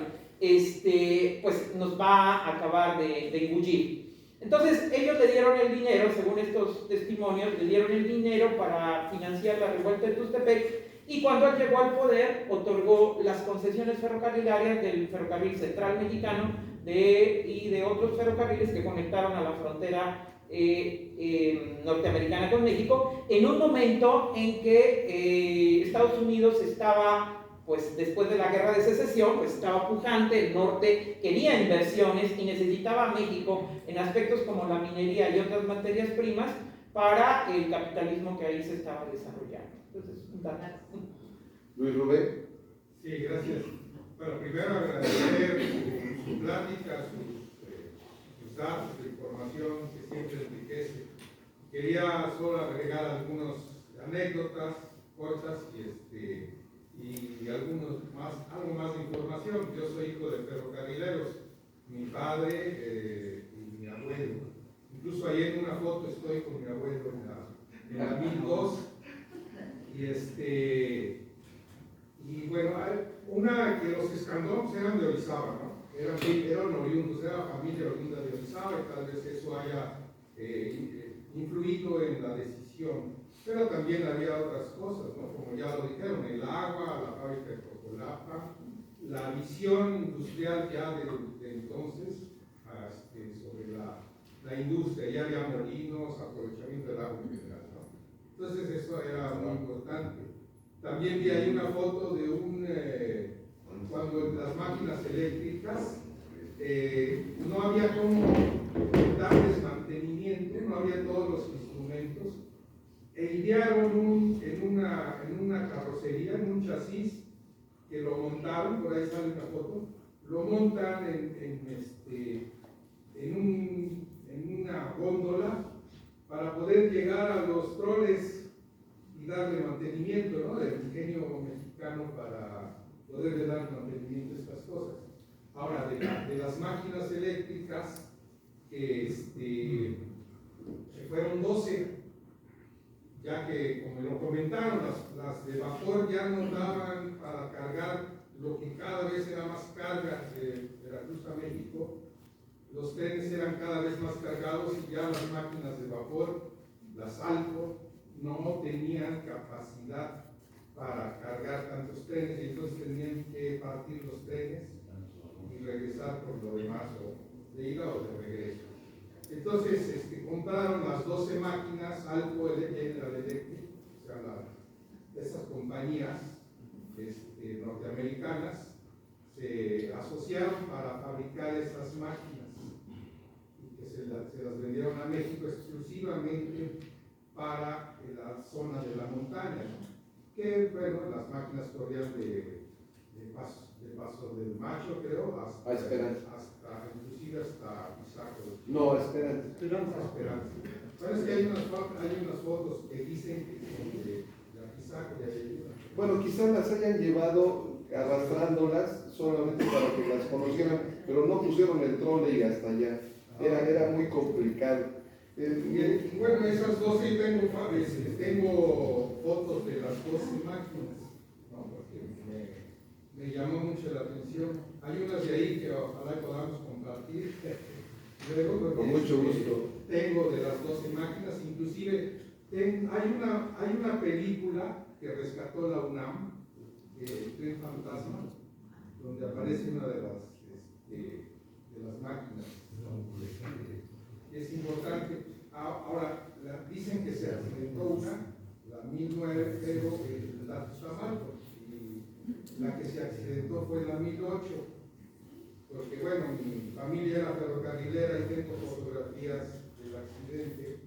pues nos va a acabar de engullir. Entonces ellos le dieron el dinero, según estos testimonios, le dieron el dinero para financiar la revuelta de Tuxtepec, y cuando él llegó al poder, otorgó las concesiones ferrocarrilarias del Ferrocarril Central Mexicano y de otros ferrocarriles que conectaron a la frontera norteamericana con México, en un momento en que Estados Unidos estaba, pues después de la guerra de secesión, pues estaba pujante, el norte quería inversiones y necesitaba a México en aspectos como la minería y otras materias primas para el capitalismo que ahí se estaba desarrollando. Entonces, un dato. Luis Rubén. Sí, gracias. Bueno, primero agradecer su plática, sus datos, su información que siempre enriquece. Quería solo agregar algunas anécdotas cortas y algo más de información. Yo soy hijo de ferrocarrileros, mi padre y mi abuelo. Incluso ahí en una foto estoy con mi abuelo en la 1002. Y bueno, una que los Escandón eran de Orizaba, ¿no? Eran oriundos, era familia oriunda de Orizaba, y tal vez eso haya influido en la decisión. Pero también había otras cosas, ¿no? Como ya lo dijeron, el agua, la fábrica de Cocolapa, la visión industrial ya de entonces sobre la industria, ya había molinos, aprovechamiento del agua en general, ¿no? Entonces eso era muy importante. También vi ahí una foto de cuando las máquinas eléctricas no había cómo darles mantenimiento, no había todos los instrumentos, e idearon en una carrocería, en un chasis, que lo montaron, por ahí sale una foto, lo montan en una góndola para poder llegar a los troles y darle mantenimiento, ¿no? Del ingenio mexicano para poderle dar mantenimiento a estas cosas. Ahora, de las máquinas eléctricas, que fueron 12, ya que, como lo comentaron, las de vapor ya no daban para cargar lo que cada vez era más carga de Veracruz a México. Los trenes eran cada vez más cargados y ya las máquinas de vapor, las Alco, no tenían capacidad para cargar tantos trenes, y entonces tenían que partir los trenes y regresar por lo demás, o de ida o de regreso. Entonces compraron las 12 máquinas Alco General Electric, o sea, esas compañías norteamericanas se asociaron para fabricar esas máquinas y que se las vendieron a México exclusivamente para la zona de la montaña, ¿no? Que bueno, las máquinas corrían de paso del Macho, creo, A Esperanza. inclusive hasta Pisaco. No, Esperanza. Esperanza. Bueno, es que hay unas fotos que dicen que son de Pisaco de ahí. Bueno, quizás las hayan llevado arrastrándolas solamente para que las conocieran, pero no pusieron el trole hasta allá. Era muy complicado. Y bueno, esas 12 tengo fotos de las 12 máquinas, ¿no? Porque me llamó mucho la atención. Hay unas de ahí que ojalá podamos compartir. Luego, Con mucho gusto. Tengo de las 12 máquinas, inclusive hay una película que rescató la UNAM, El Tren Fantasma, donde aparece una de las máquinas. Es importante. Ahora, dicen que se accidentó una, la 1009, pero el dato está mal, y la que se accidentó fue la 1008, porque bueno, mi familia era ferrocarrilera y tengo fotografías del accidente,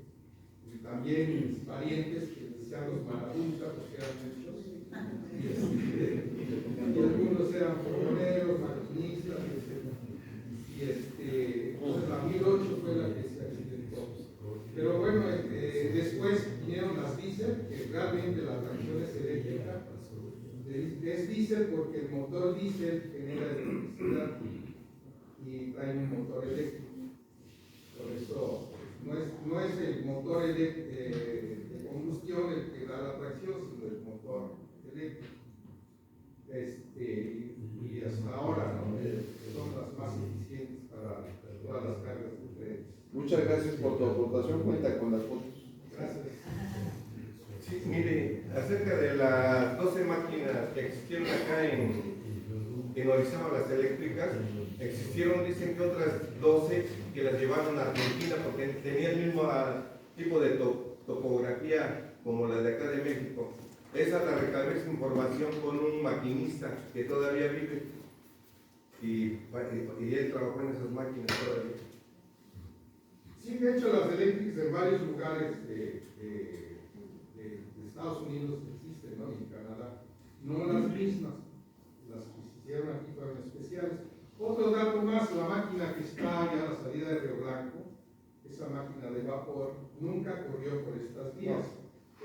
y también mis parientes que decían los marabuntas, porque eran muchos, y algunos eran formoneros, maquinistas, y entonces la 1008 fue la que se accidentó. Pero bueno, después vinieron las diésel, que realmente la tracción es eléctrica. Es diésel porque el motor diésel genera electricidad y trae un motor eléctrico. Por eso no es el motor de combustión el que da la tracción, sino el motor eléctrico. Y hasta ahora, ¿no? Son las más eficientes para todas las cargas de trenes. Muchas gracias por tu aportación, cuenta con las fotos. Gracias. Sí, mire, acerca de las 12 máquinas que existieron acá en Orizaba, las eléctricas, existieron, dicen que otras 12 que las llevaron a Argentina porque tenían el mismo tipo de topografía como la de acá de México. Esa la recabé esa información con un maquinista que todavía vive y él trabajó en esas máquinas todavía. Sí, de hecho las eléctricas en varios lugares de Estados Unidos existen, ¿no? Y en Canadá. No las mismas, las que se hicieron aquí fueron especiales. Otro dato más, la máquina que está allá a la salida de Río Blanco, esa máquina de vapor, nunca corrió por estas vías.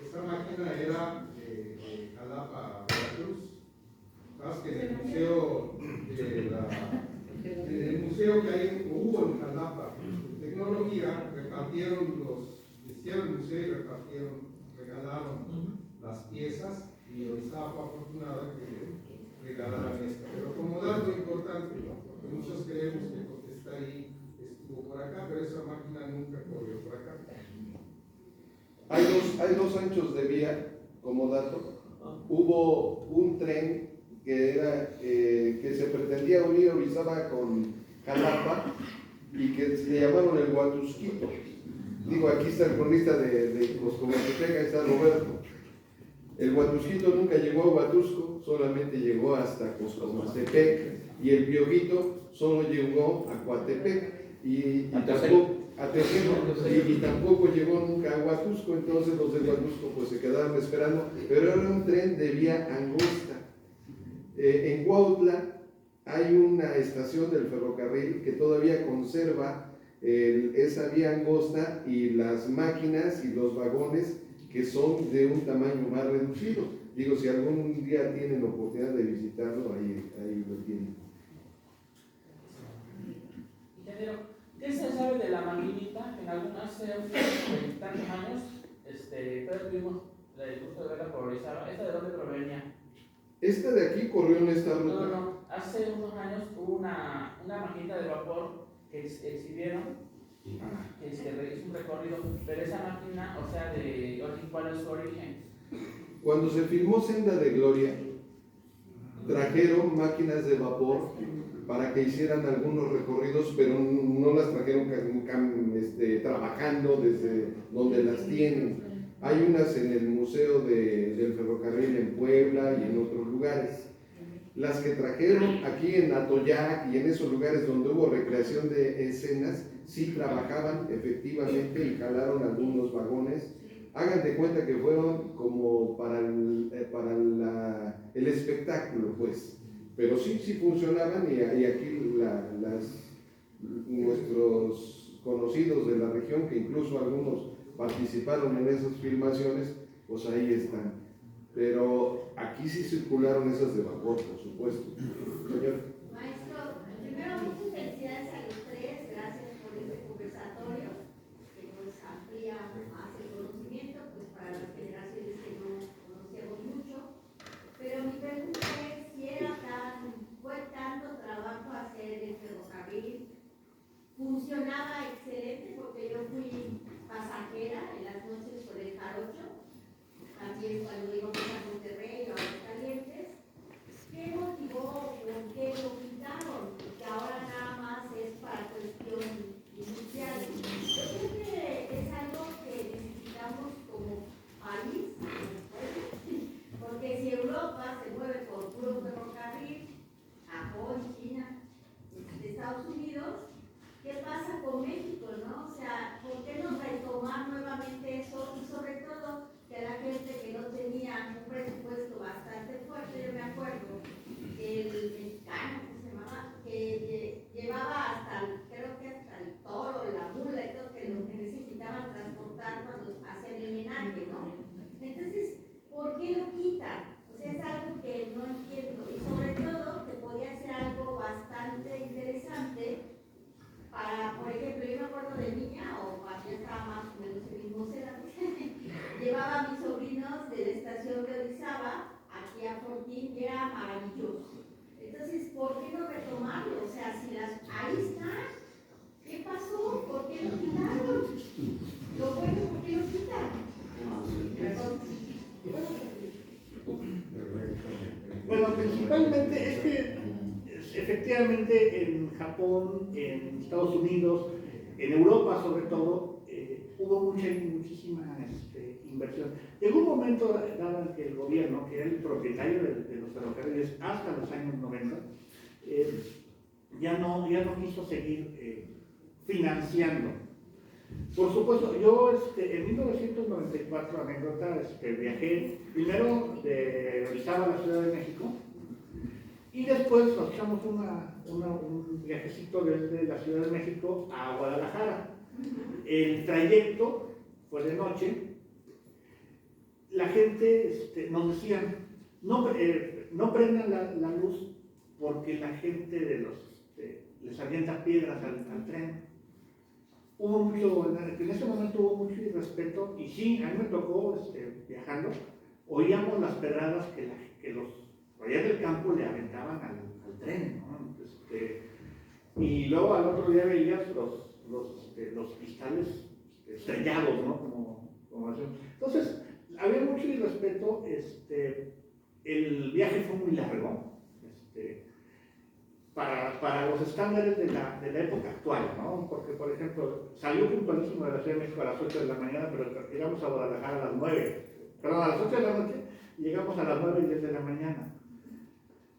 Esta máquina era de Jalapa, Veracruz. Sabes que en el museo que hubo en Jalapa de tecnología, hicieron el museo y regalaron las piezas, y Orizaba fue afortunada que regalaran esta. Pero como dato importante, ¿no? Porque muchos creemos que porque está ahí estuvo por acá, pero esa máquina nunca corrió por acá. Hay dos anchos de vía, como dato. Hubo un tren que se pretendía unir Orizaba con Jalapa y que le llamaron el Huatusquito. Digo, aquí está el cronista de Coscomatepec, ahí está Roberto. El Huatusquito nunca llegó a Huatusco, solamente llegó hasta Coscomatepec, y el Piojito solo llegó a Coatepec y tampoco llegó nunca a Huatusco. Entonces los de Huatusco pues se quedaron esperando, pero era un tren de vía angosta. En Cuautla hay una estación del ferrocarril que todavía conserva esa vía angosta y las máquinas y los vagones que son de un tamaño más reducido. Digo, si algún día tienen la oportunidad de visitarlo, ahí lo tienen. Ingeniero, ¿qué se sabe de la maquinita? En hace tantos años, todos tuvimos el gusto de verla por Orizaba. ¿Esta de dónde provenía? Esta de aquí corrió en esta ruta. No. Hace unos años hubo una maquinita de vapor que exhibieron, que hizo un recorrido, pero esa máquina, o sea, ¿cuál es su origen? Cuando se filmó Senda de Gloria, trajeron máquinas de vapor para que hicieran algunos recorridos, pero no las trajeron trabajando desde donde las tienen. Hay unas en el Museo del Ferrocarril en Puebla y en otros lugares. Las que trajeron aquí en Atoyac y en esos lugares donde hubo recreación de escenas, sí trabajaban efectivamente y jalaron algunos vagones hagan de cuenta que fueron como para el espectáculo, pues. Pero sí funcionaban y aquí nuestros conocidos de la región, que incluso algunos participaron en esas filmaciones, pues ahí están. Pero aquí sí circularon esas de vapor, por supuesto. Señor. Maestro, primero muchas felicidades a los tres, gracias por este conversatorio que nos amplía más el conocimiento, pues para las generaciones que no conocíamos mucho. Pero mi pregunta es si fue tanto trabajo hacer el ferrocarril. Funcionaba excelente porque yo fui pasajera en las noches por el Jarocho, también cuando íbamos a Monterrey o a Aguascalientes. ¿Qué motivó? ¿Por qué lo quitaron? Que ahora nada más es para cuestión industrial. Yo creo que es algo que necesitamos como país, porque si Europa se mueve por puro ferrocarril, Japón, China, Estados Unidos, ¿qué pasa con México, no? O sea, ¿por qué no retomar nuevamente eso? Y sobre todo, que la gente que no tenía un presupuesto bastante fuerte, yo me acuerdo que el mexicano, ¿cómo se llamaba? Que llevaba creo que hasta el toro, la mula y todo, que lo que necesitaban transportar cuando hacían el homenaje, ¿no? Entonces, ¿por qué lo quitan? O sea, es algo que no entiendo. Y sobre todo, que podía ser algo bastante interesante para, por ejemplo, yo me acuerdo de niña, o cuando ya estaba más o menos el mismo edad, llevaba a mis sobrinos de la estación de Orizaba aquí a Fortín, y era maravilloso. Entonces, ¿por qué no retomarlo? O sea, si ahí está, ¿qué pasó? ¿Por qué lo quitaron? Lo bueno, ¿por qué lo quitan? Bueno, principalmente es que efectivamente en Japón, en Estados Unidos, en Europa sobre todo, hubo muchísima inversión. Llegó un momento, dado que el gobierno, que era el propietario de los ferrocarriles hasta los años 90, ya no quiso seguir financiando. Por supuesto, yo en 1994, anécdota, viajé primero de Orizaba a la Ciudad de México y después nos echamos un viajecito desde la Ciudad de México a Guadalajara. El trayecto fue de noche. La gente nos decían, no prendan la luz porque la gente les avienta piedras al tren. En ese momento hubo mucho irrespeto y sí, a mí me tocó viajando, oíamos las pedradas que los allá del campo le aventaban al tren, ¿no? Y luego al otro día veías los cristales estrellados, ¿no? Como así. Entonces, había mucho irrespeto, el viaje fue muy largo, para los estándares de la época actual, ¿no? Porque, por ejemplo, salió puntualísimo de la Ciudad de México a las 8 de la mañana, pero llegamos a Guadalajara a las 9, perdón, a las 8 de la noche, y llegamos a las 9 y 10 de la mañana.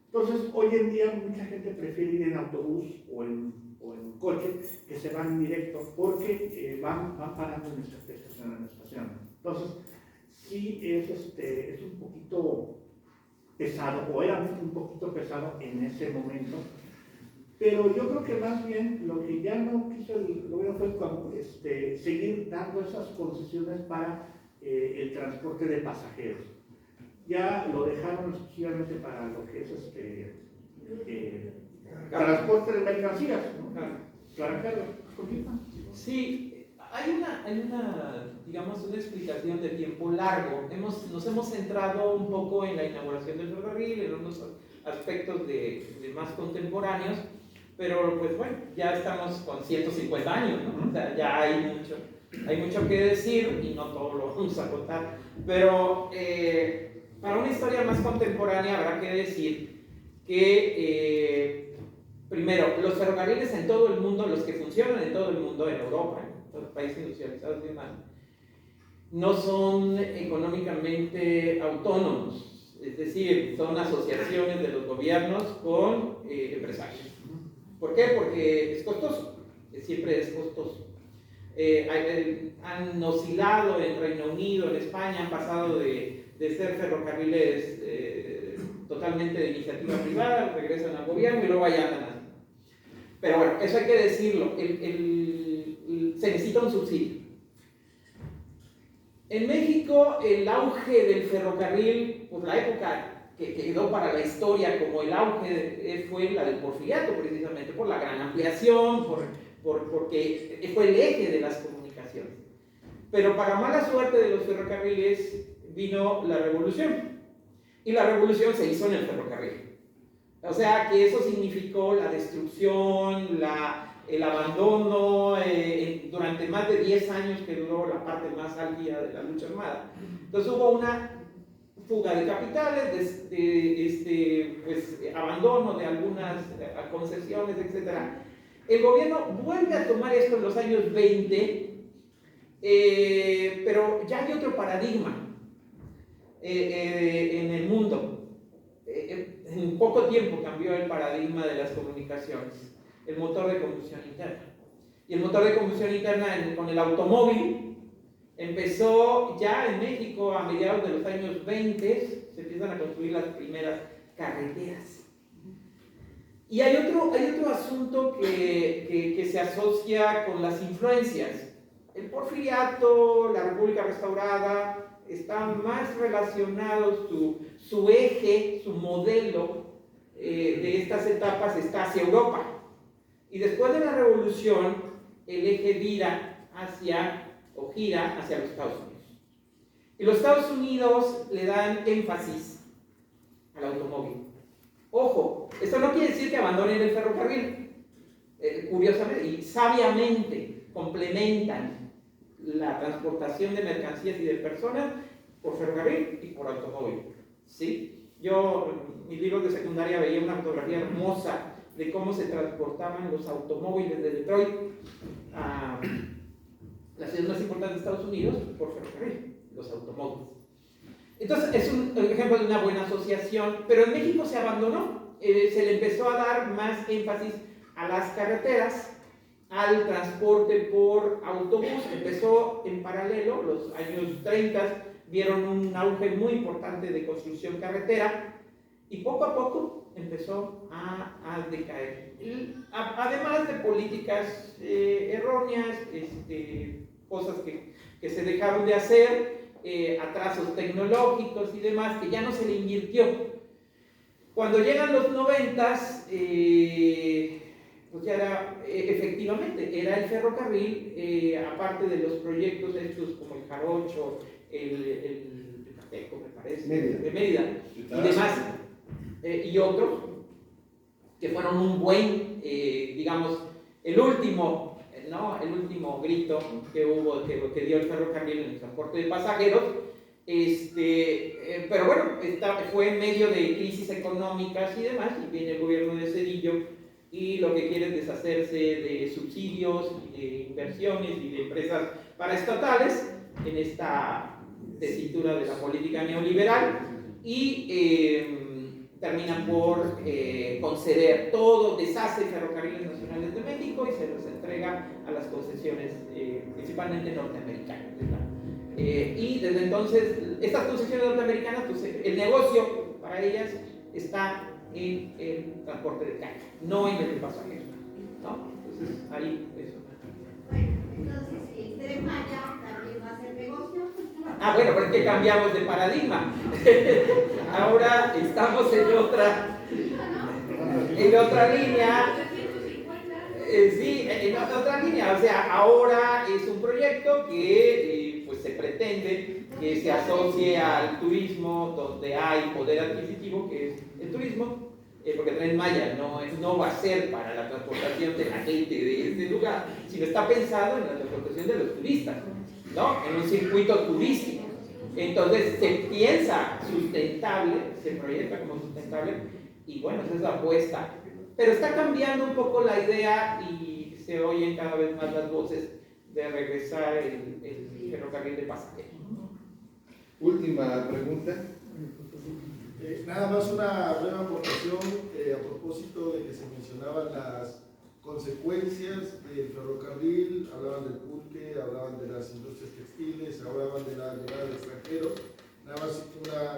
Entonces, hoy en día mucha gente prefiere ir en autobús o en coche, que se van directo, porque van parando en estación en estación. Entonces, sí es un poquito pesado, o era un poquito pesado en ese momento, pero yo creo que más bien lo que ya no quiso el gobierno fue seguir dando esas concesiones para el transporte de pasajeros. Ya lo dejaron exclusivamente para lo que es transporte de mercancías, ¿no? Claro. Sí, hay una, digamos, una explicación de tiempo largo. Nos hemos centrado un poco en la inauguración del ferrocarril, en unos aspectos de más contemporáneos, pero pues bueno, ya estamos con 150 años, ¿no? O sea, ya hay mucho que decir y no todo lo vamos a contar, pero para una historia más contemporánea habrá que decir que primero, los ferrocarriles en todo el mundo, los que funcionan en todo el mundo, en Europa, en los países industrializados y demás, no son económicamente autónomos, es decir, son asociaciones de los gobiernos con empresarios. ¿Por qué? Porque es costoso, siempre es costoso. han oscilado en Reino Unido, en España, han pasado de ser ferrocarriles totalmente de iniciativa privada, regresan al gobierno y luego allá andan así. Pero bueno, eso hay que decirlo, se necesita un subsidio. En México, el auge del ferrocarril, pues la época que quedó para la historia como el auge fue la del Porfiriato, precisamente por la gran ampliación, porque fue el eje de las comunicaciones. Pero para mala suerte de los ferrocarriles vino la revolución, y la revolución se hizo en el ferrocarril. O sea que eso significó la destrucción, el abandono, durante más de 10 años que duró la parte más álgida de la lucha armada. Entonces hubo una fuga de capitales, abandono de algunas concesiones, etc. El gobierno vuelve a tomar esto en los años 20, pero ya hay otro paradigma en el mundo. En poco tiempo cambió el paradigma de las comunicaciones, el motor de combustión interna. Y el motor de combustión interna con el automóvil empezó ya en México a mediados de los años 20, se empiezan a construir las primeras carreteras. Y hay otro asunto que se asocia con las influencias. El Porfiriato, la República Restaurada, están más relacionados, su eje, su modelo de estas etapas está hacia Europa. Y después de la Revolución, el eje gira hacia los Estados Unidos. Y los Estados Unidos le dan énfasis al automóvil. Ojo, esto no quiere decir que abandonen el ferrocarril. Curiosamente y sabiamente complementan la transportación de mercancías y de personas por ferrocarril y por automóvil. ¿Sí? Yo en mis libros de secundaria veía una fotografía hermosa de cómo se transportaban los automóviles de Detroit a las ciudades más importantes de Estados Unidos por ferrocarril, los automóviles. Entonces es un ejemplo de una buena asociación, pero en México se abandonó, se le empezó a dar más énfasis a las carreteras, al transporte por autobús. Empezó en paralelo, los años 30 vieron un auge muy importante de construcción carretera y poco a poco empezó a decaer. Además de políticas erróneas, cosas que se dejaron de hacer, atrasos tecnológicos y demás, que ya no se le invirtió. Cuando llegan los 90s, pues ya era, efectivamente, era el ferrocarril, aparte de los proyectos hechos como el Jarocho, el Pateco, me parece, de Mérida, y demás, y otros, que fueron un buen, digamos, el último grito que hubo, que dio el ferrocarril en el transporte de pasajeros. Pero bueno, fue en medio de crisis económicas y demás, y viene el gobierno de Zedillo y lo que quiere es deshacerse de subsidios y de inversiones y de empresas paraestatales en esta tesitura de la política neoliberal, y termina por conceder todo, deshace Ferrocarriles Nacionales de México y se los entrega a las concesiones principalmente norteamericanas, ¿verdad? Y desde entonces, estas concesiones norteamericanas, pues el negocio para ellas está en el transporte de carga, no en el de pasajeros, ¿no? Entonces, ahí eso. Bueno, entonces, el Tren Maya también va a ser negocio. Bueno, porque cambiamos de paradigma. Ahora estamos en otra línea. Sí, en otra línea. O sea, ahora es un proyecto que pues se pretende que se asocie al turismo, donde hay poder adquisitivo, que es el turismo, porque Tren Maya no va a ser para la transportación de la gente de este lugar, sino está pensado en la transportación de los turistas, ¿no? En un circuito turístico. Entonces se piensa sustentable, se proyecta como sustentable, y bueno, esa es la apuesta. Pero está cambiando un poco la idea y se oyen cada vez más las voces de regresar el ferrocarril de pasajeros. Última pregunta. Nada más una breve aportación a propósito de que se mencionaban las consecuencias del ferrocarril, hablaban del pulque, buque, hablaban de las industrias textiles, hablaban de la llegada del extranjero. Nada más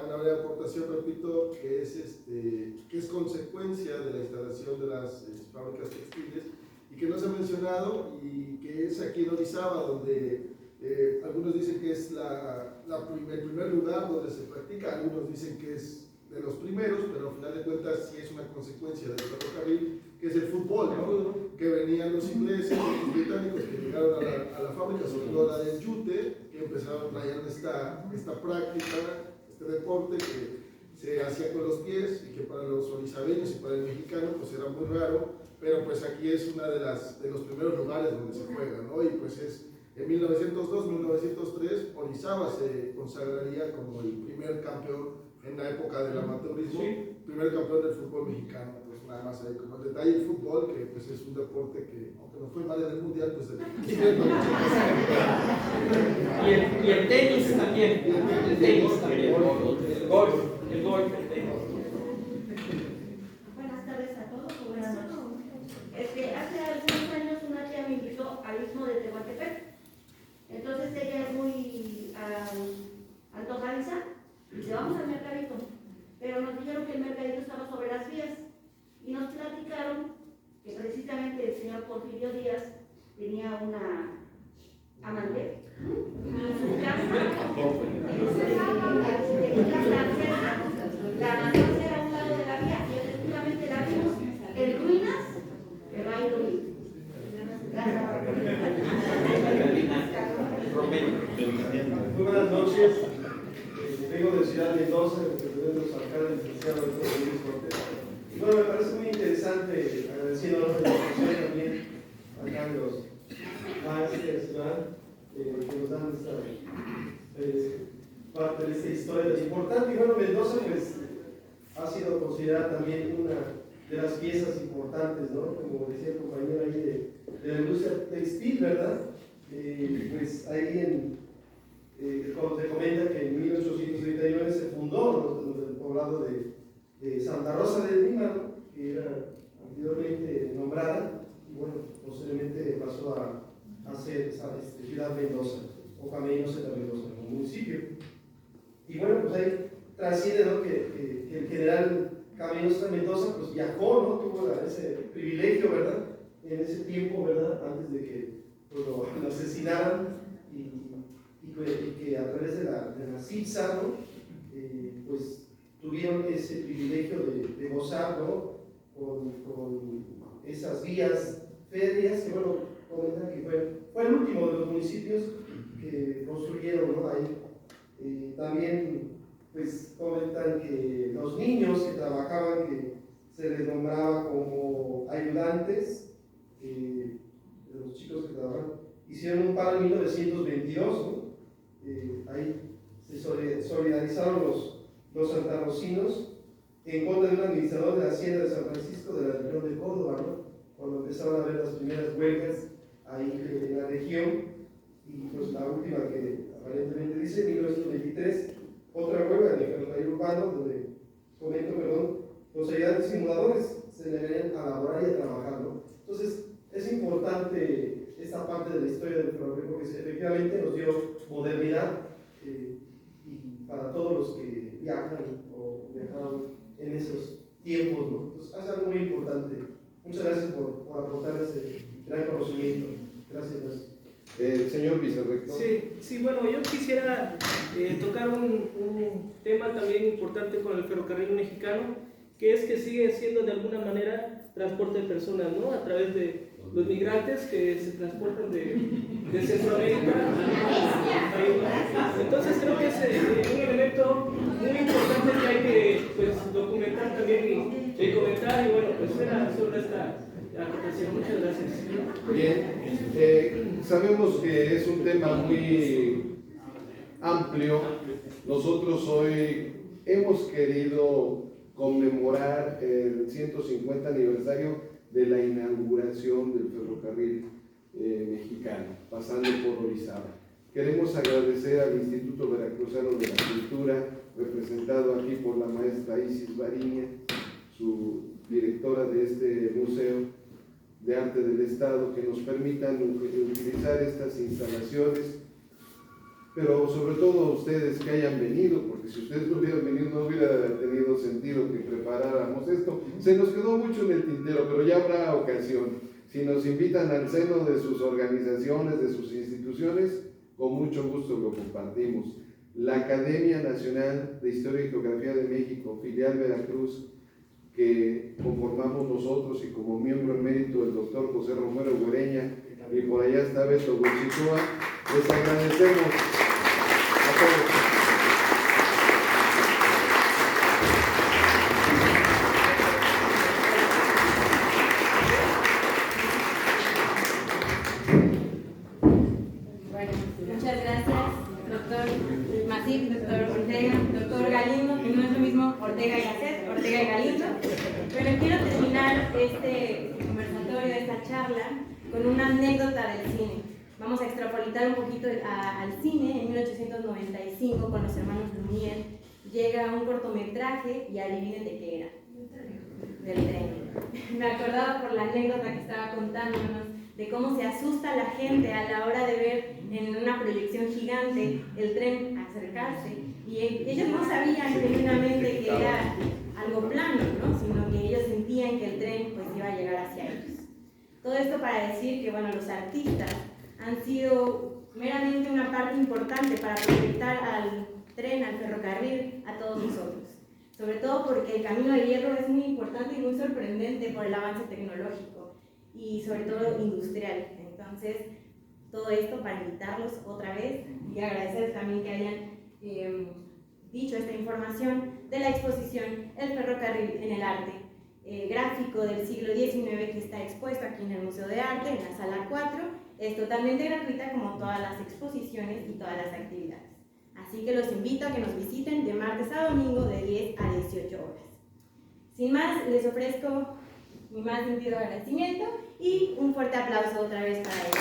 una breve aportación, repito, que es consecuencia de la instalación de las fábricas textiles y que no se ha mencionado y que es aquí en Orizaba, donde algunos dicen que es el primer lugar donde se practica, algunos dicen que es de los primeros, pero al final de cuentas sí es una consecuencia del ferrocarril, que es el fútbol, ¿no? Que venían los ingleses, los británicos que llegaron a la fábrica, sobre todo la del yute, que empezaron a traer esta práctica, este deporte que se hacía con los pies y que para los orizabeños y para el mexicano pues era muy raro, pero pues aquí es una de los primeros lugares donde se juega, ¿no? Y pues es en 1902-1903 Orizaba se consagraría como el primer campeón en la época del amateurismo, primer campeón del fútbol mexicano. Pues nada más ahí como el detalle, el fútbol, que pues es un deporte que, aunque no fue mal en el mundial, pues y el tenis también. El tenis también. El golf, el tenis. Buenas tardes a todos o buenas noches. Hace algunos años una tía me invitó al istmo de Tehuantepec. Entonces ella es muy antojadiza y dice, vamos al mercadito. Pero nos dijeron que el mercadito estaba sobre las vías y nos platicaron que precisamente el señor Porfirio Díaz tenía una amante y en su casa la mandó a hacer a un lado de la vía y efectivamente la vimos en ruinas, pero ahí lo vi. Muy buenas noches. Vengo de Ciudad Mendoza, representando los alcaldes, licenciado Dr. Luis Cortés. Y bueno, me parece muy interesante, agradeciendo a la organización también, acá de los maestros, que nos dan esta parte de esta historia tan importante. Y bueno, Mendoza pues ha sido considerada también una de las piezas importantes, ¿no? Como decía el compañero ahí de la industria textil, ¿verdad? Pues ahí como se comenta que en 1839 se fundó el poblado de Santa Rosa de Lima, ¿no? Que era anteriormente nombrada, y bueno, posteriormente pasó a ser Ciudad Mendoza, o Camino Ciudad Mendoza, como municipio. Y bueno, pues ahí trasciende, ¿no? que el general Camino Ciudad Mendoza pues viajó, ¿no? Tuvo ese privilegio, ¿verdad? En ese tiempo, ¿verdad? Antes de que pues, lo asesinaran y que a través de la CIPSA, ¿no? Pues tuvieron ese privilegio de gozar, ¿no? Con esas vías férreas que, bueno, comentan que fue el último de los municipios que construyeron, ¿no? Ahí. También, pues, comentan que los niños que trabajaban, que se les nombraba como ayudantes, los chicos que trabajaban, hicieron un paro en 1922, ¿no? Ahí se solidarizaron los santarrocinos en contra de un administrador de la hacienda de San Francisco de la región de Córdoba, ¿no? Cuando empezaron a ver las primeras huelgas ahí en la región, y pues la última que aparentemente dice, 1923, otra huelga en el ferrocarril urbano, donde los ayudantes simuladores se negarían a laborar y a trabajar, ¿no? Entonces, es importante esta parte de la historia del ferrocarril porque efectivamente nos dio modernidad y para todos los que viajan o viajaron en esos tiempos, ¿no? Entonces, es algo muy importante. Muchas gracias por aportar ese gran conocimiento. Gracias. Señor vicerrector. Sí, bueno, yo quisiera tocar un tema también importante con el ferrocarril mexicano, que es que sigue siendo de alguna manera transporte de personas, ¿no? A través de los migrantes que se transportan de Centroamérica a país. Entonces creo que es un elemento muy importante que hay que pues, documentar también y comentar, y bueno, pues era sobre esta acotación. Muchas gracias. Bien, sabemos que es un tema muy amplio. Nosotros hoy hemos querido conmemorar el 150 aniversario de la inauguración del ferrocarril mexicano, pasando por Orizaba. Queremos agradecer al Instituto Veracruzano de la Cultura, representado aquí por la maestra Isis Bariña, su directora de este museo, de Arte del Estado que nos permitan utilizar estas instalaciones, pero sobre todo a ustedes que hayan venido, porque si ustedes no hubieran venido no hubiera tenido sentido que preparáramos esto. Se nos quedó mucho en el tintero, pero ya habrá ocasión. Si nos invitan al seno de sus organizaciones, de sus instituciones, con mucho gusto lo compartimos. La Academia Nacional de Historia y Geografía de México, filial Veracruz, que conformamos nosotros y como miembro emérito el doctor José Romero Güereña, y por allá está Beto Huichitoa, les agradecemos a todos. Muchas gracias, doctor Masip, doctor Ortega, doctor Galindo, que no es lo mismo Ortega y Gasset, Ortega y Galindo. Pero quiero terminar este conversatorio, esta charla, con una anécdota del cine. Vamos a extrapolitar un poquito al cine. En 1895, con los hermanos Lumière, llega un cortometraje y adivinen de qué era. Del tren. Me acordaba por la anécdota que estaba contándonos de cómo se asusta la gente a la hora de ver en una proyección gigante el tren acercarse, y ellos no sabían genuinamente que era algo plano, ¿no? Sino que ellos sentían que el tren pues iba a llegar hacia ellos. Todo esto para decir que bueno, los artistas han sido meramente una parte importante para proyectar al tren, al ferrocarril, a todos nosotros. Sobre todo porque el Camino de Hierro es muy importante y muy sorprendente por el avance tecnológico y sobre todo industrial. Entonces, todo esto para invitarlos otra vez y agradecer también que hayan dicho esta información de la exposición El ferrocarril en el arte gráfico del siglo XIX, que está expuesto aquí en el Museo de Arte, en la sala 4. Es totalmente gratuita como todas las exposiciones y todas las actividades. Así que los invito a que nos visiten de martes a domingo de 10 a 18 horas. Sin más, les ofrezco mi más sentido agradecimiento y un fuerte aplauso otra vez para ellos.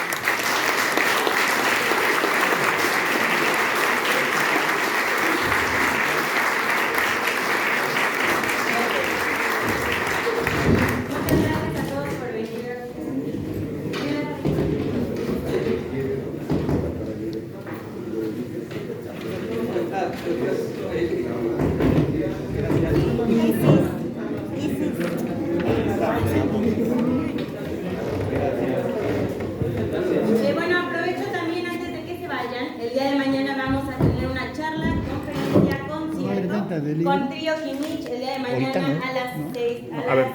Bueno, aprovecho también antes de que se vayan, el día de mañana vamos a tener una charla, conferencia, concierto con Trío Quinich el día de mañana a las 6 de la